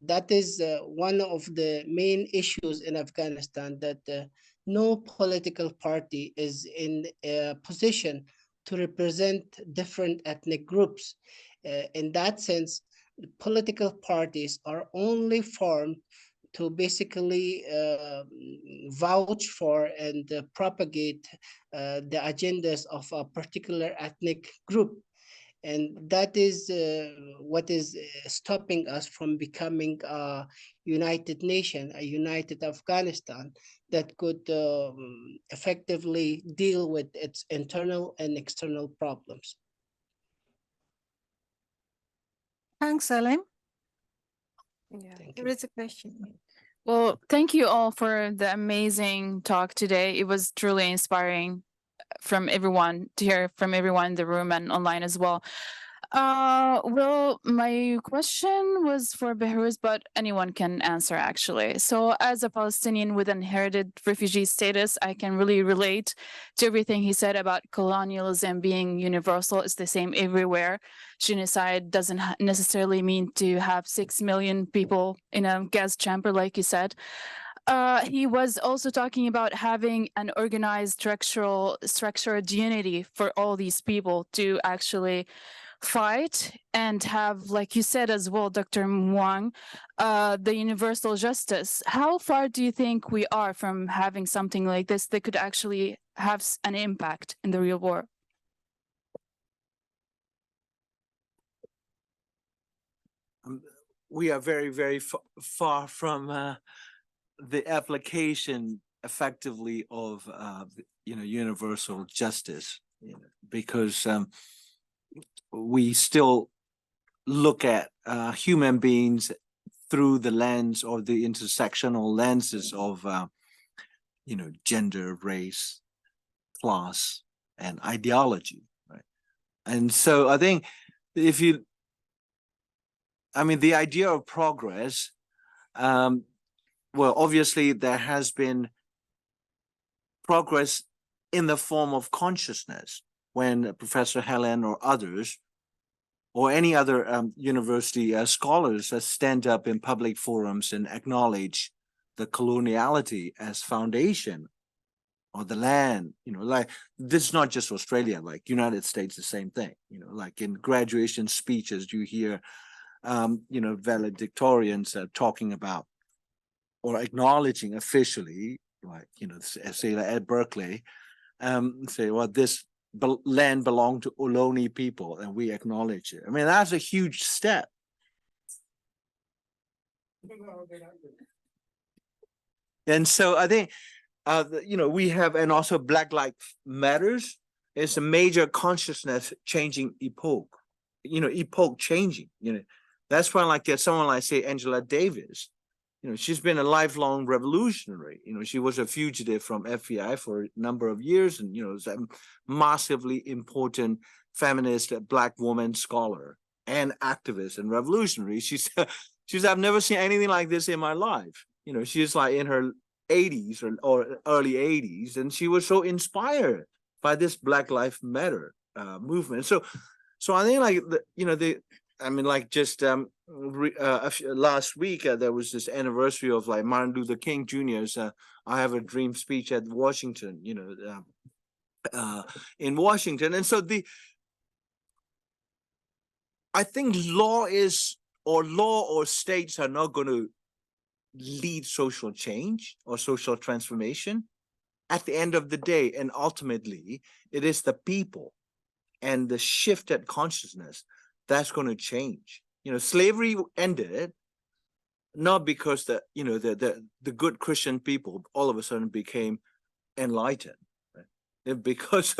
that is one of the main issues in Afghanistan, that no political party is in a position to represent different ethnic groups. In that sense, the political parties are only formed to basically vouch for and propagate the agendas of a particular ethnic group. And that is what is stopping us from becoming a united nation, a united Afghanistan that could effectively deal with its internal and external problems. Thanks, Salim. Yeah, Thank There you. is a question. well, thank you all for the amazing talk today. It was truly inspiring from everyone to hear from everyone in the room and online as well. Well, my question was for Behrouz, but anyone can answer actually. So, as a Palestinian with inherited refugee status, I can really relate to everything he said about colonialism being universal. It's the same everywhere. Genocide doesn't necessarily mean to have 6 million people in a gas chamber, like you said. He was also talking about having an organized structured unity for all these people to actually fight and have, like you said as well, Dr. Maung, the universal justice. How far do you think we are from having something like this that could actually have an impact in the real world? We are very, very far from the application effectively of universal justice, because we still look at human beings through the lens or the intersectional lenses of gender, race, class, and ideology, right? And so I think the idea of progress, well, obviously there has been progress in the form of consciousness when Professor Helen or others or any other university scholars stand up in public forums and acknowledge the coloniality as foundation of the land. Like, this is not just Australia, like United States, the same thing. Like in graduation speeches, you hear valedictorians talking about or acknowledging officially, like, say like at Berkeley, say, well, this land belonged to Ohlone people, and we acknowledge it. I mean, that's a huge step. And so I think, we have, and also Black Lives Matters is a major consciousness changing epoch, epoch changing. That's why, like, someone like, say, Angela Davis, she's been a lifelong revolutionary. She was a fugitive from FBI for a number of years, and is a massively important feminist Black woman scholar and activist and revolutionary. She's I've never seen anything like this in my life. She's like in her 80s or early 80s, and she was so inspired by this Black Lives Matter movement. So I think, like, last week there was this anniversary of, like, Martin Luther King Jr.'s "I Have a Dream" speech at Washington, in Washington. And so I think law or states are not going to lead social change or social transformation. At the end of the day, and ultimately, it is the people and the shifted consciousness that's going to change. Slavery ended not because the good Christian people all of a sudden became enlightened, right? Because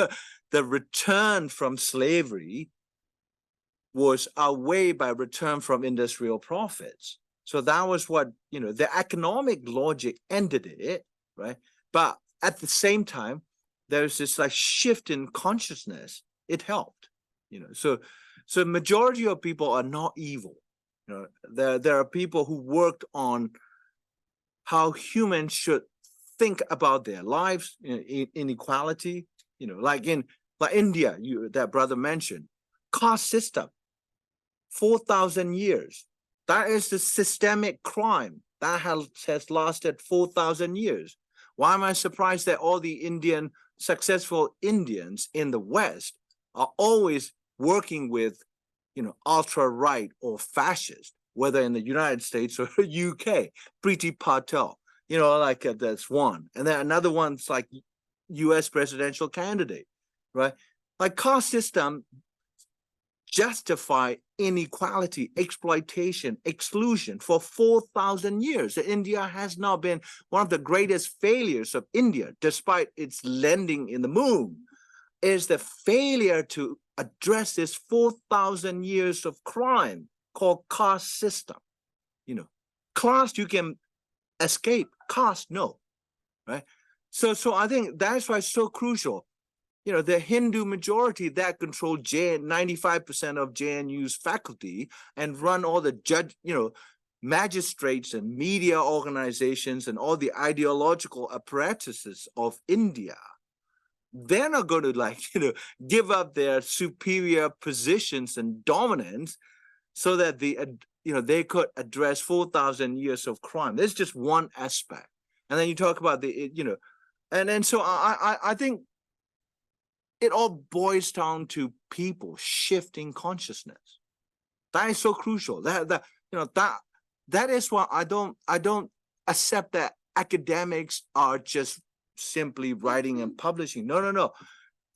the return from slavery was outweighed by return from industrial profits. So that was what, the economic logic ended it, right? But at the same time, there's this, like, shift in consciousness. It helped, So majority of people are not evil. There are people who worked on how humans should think about their lives, inequality. Like in India, that brother mentioned, caste system, 4,000 years. That is the systemic crime that has lasted 4,000 years. Why am I surprised that all the successful Indians in the West are always working with, ultra-right or fascist, whether in the United States or UK. Priti Patel, that's one. And then another one's like US presidential candidate, right? Like caste system justify inequality, exploitation, exclusion for 4,000 years. India has now been one of the greatest failures of India, despite its landing in the moon, is the failure to address this 4,000 years of crime called caste system. Class you can escape, caste no, right? So I think that's why it's so crucial. The Hindu majority that control 95% of JNU's faculty and run all the magistrates and media organizations and all the ideological apparatuses of India. They're not going to give up their superior positions and dominance so that they could address 4,000 years of crime. There's just one aspect. And then you talk about and so I think it all boils down to people shifting consciousness. That is so crucial. That is why I don't accept that academics are just simply writing and publishing. No.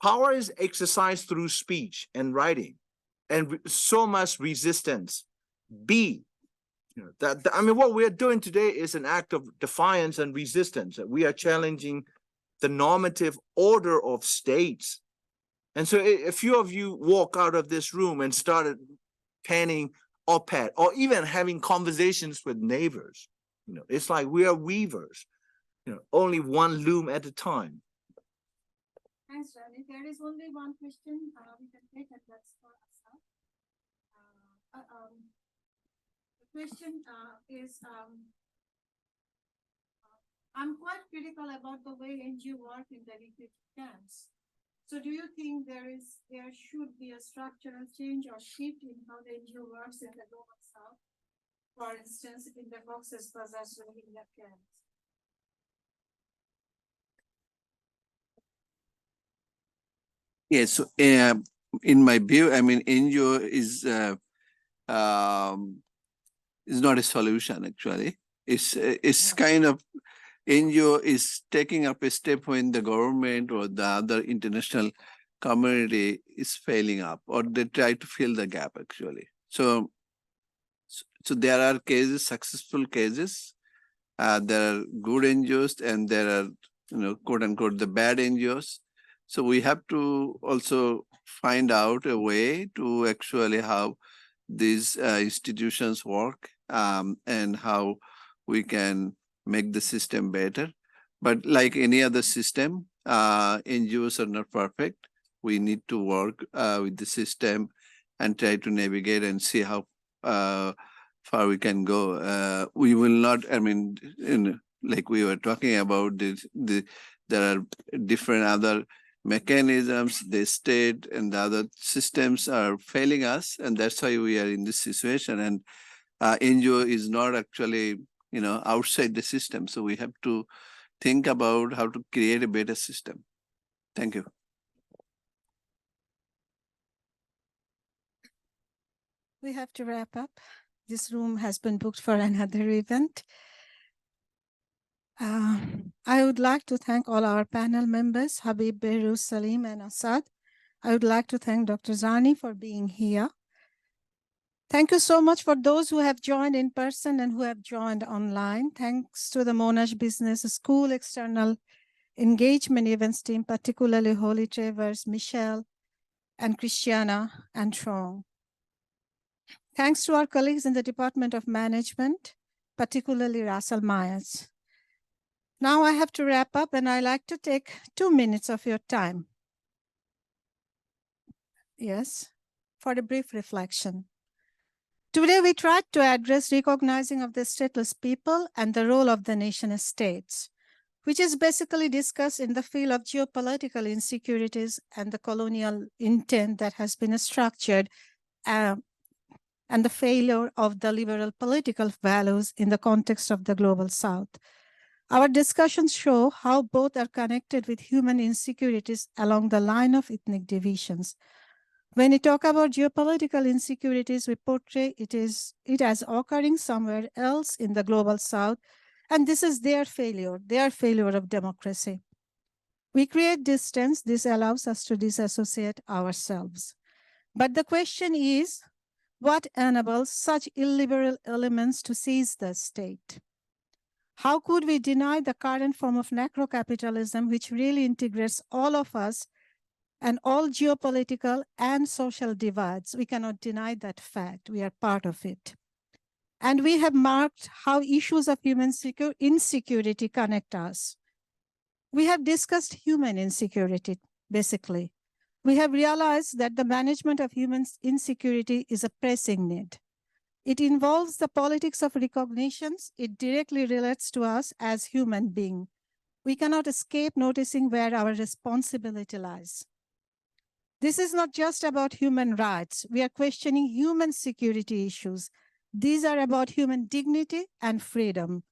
Power is exercised through speech and writing, and so much resistance. What we're doing today is an act of defiance and resistance. We are challenging the normative order of states. And so a few of you walk out of this room and started penning op-ed or even having conversations with neighbors. It's like we are weavers, only one loom at a time. Thanks, Rani. There is only one question we can take, and that's for Assad. The question is, I'm quite critical about the way NGO work in the refugee camps. So do you think there should be a structural change or shift in how the NGO works in the global south? For instance, in the Cox's Bazar Rohingya camps? Yes, so in my view, NGO is not a solution actually. It's kind of NGO is taking up a step when the government or the other international community is failing up, or they try to fill the gap actually. So there are cases, successful cases. There are good NGOs and there are, quote unquote, the bad NGOs. So we have to also find out a way to actually how these institutions work and how we can make the system better. But like any other system, NGOs are not perfect. We need to work with the system and try to navigate and see how far we can go. We will not, like we were talking about, there are different other mechanisms, the state and the other systems are failing us, and that's why we are in this situation. And NGO is not actually, outside the system. So we have to think about how to create a better system. Thank you. We have to wrap up. This room has been booked for another event. I would like to thank all our panel members, Habib, Behrouz, Saleem, and Assad. I would like to thank Dr. Zarni for being here. Thank you so much for those who have joined in person and who have joined online. Thanks to the Monash Business School External Engagement Events team, particularly Holly Travers, Michelle, and Christiana and Trong. Thanks to our colleagues in the Department of Management, particularly Russell Myers. Now I have to wrap up, and I like to take 2 minutes of your time. Yes, for a brief reflection. Today, we tried to address recognizing of the stateless people and the role of the nation states, which is basically discussed in the field of geopolitical insecurities and the colonial intent that has been structured and the failure of the liberal political values in the context of the global South. Our discussions show how both are connected with human insecurities along the line of ethnic divisions. When we talk about geopolitical insecurities, we portray it as occurring somewhere else in the global south, and this is their failure of democracy. We create distance. This allows us to disassociate ourselves. But the question is, what enables such illiberal elements to seize the state? How could we deny the current form of necro-capitalism, which really integrates all of us and all geopolitical and social divides? We cannot deny that fact. We are part of it. And we have marked how issues of human insecurity connect us. We have discussed human insecurity, basically. We have realized that the management of human insecurity is a pressing need. It involves the politics of recognitions. It directly relates to us as human beings. We cannot escape noticing where our responsibility lies. This is not just about human rights. We are questioning human security issues. These are about human dignity and freedom.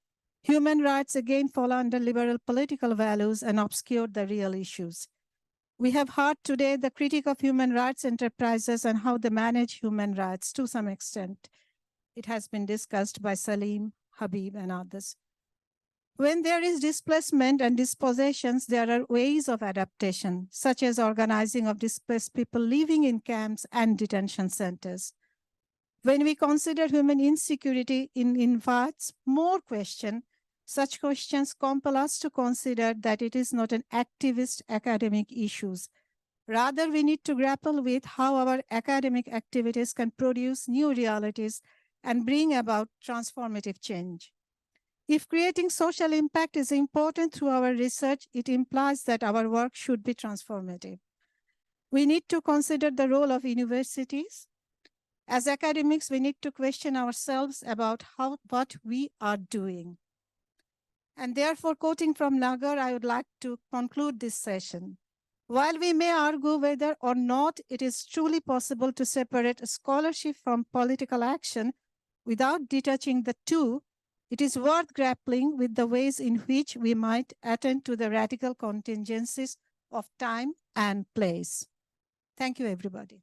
Human rights again fall under liberal political values and obscure the real issues. We have heard today the critique of human rights enterprises and how they manage human rights to some extent. It has been discussed by Saleem, Habib, and others. When there is displacement and dispossessions, there are ways of adaptation, such as organizing of displaced people living in camps and detention centers. When we consider human insecurity, it invites more questions. Such questions compel us to consider that it is not an activist academic issue. Rather, we need to grapple with how our academic activities can produce new realities and bring about transformative change. If creating social impact is important through our research, it implies that our work should be transformative. We need to consider the role of universities. As academics, we need to question ourselves about what we are doing. And therefore, quoting from Nagar, I would like to conclude this session. While we may argue whether or not it is truly possible to separate scholarship from political action without detaching the two, it is worth grappling with the ways in which we might attend to the radical contingencies of time and place. Thank you, everybody.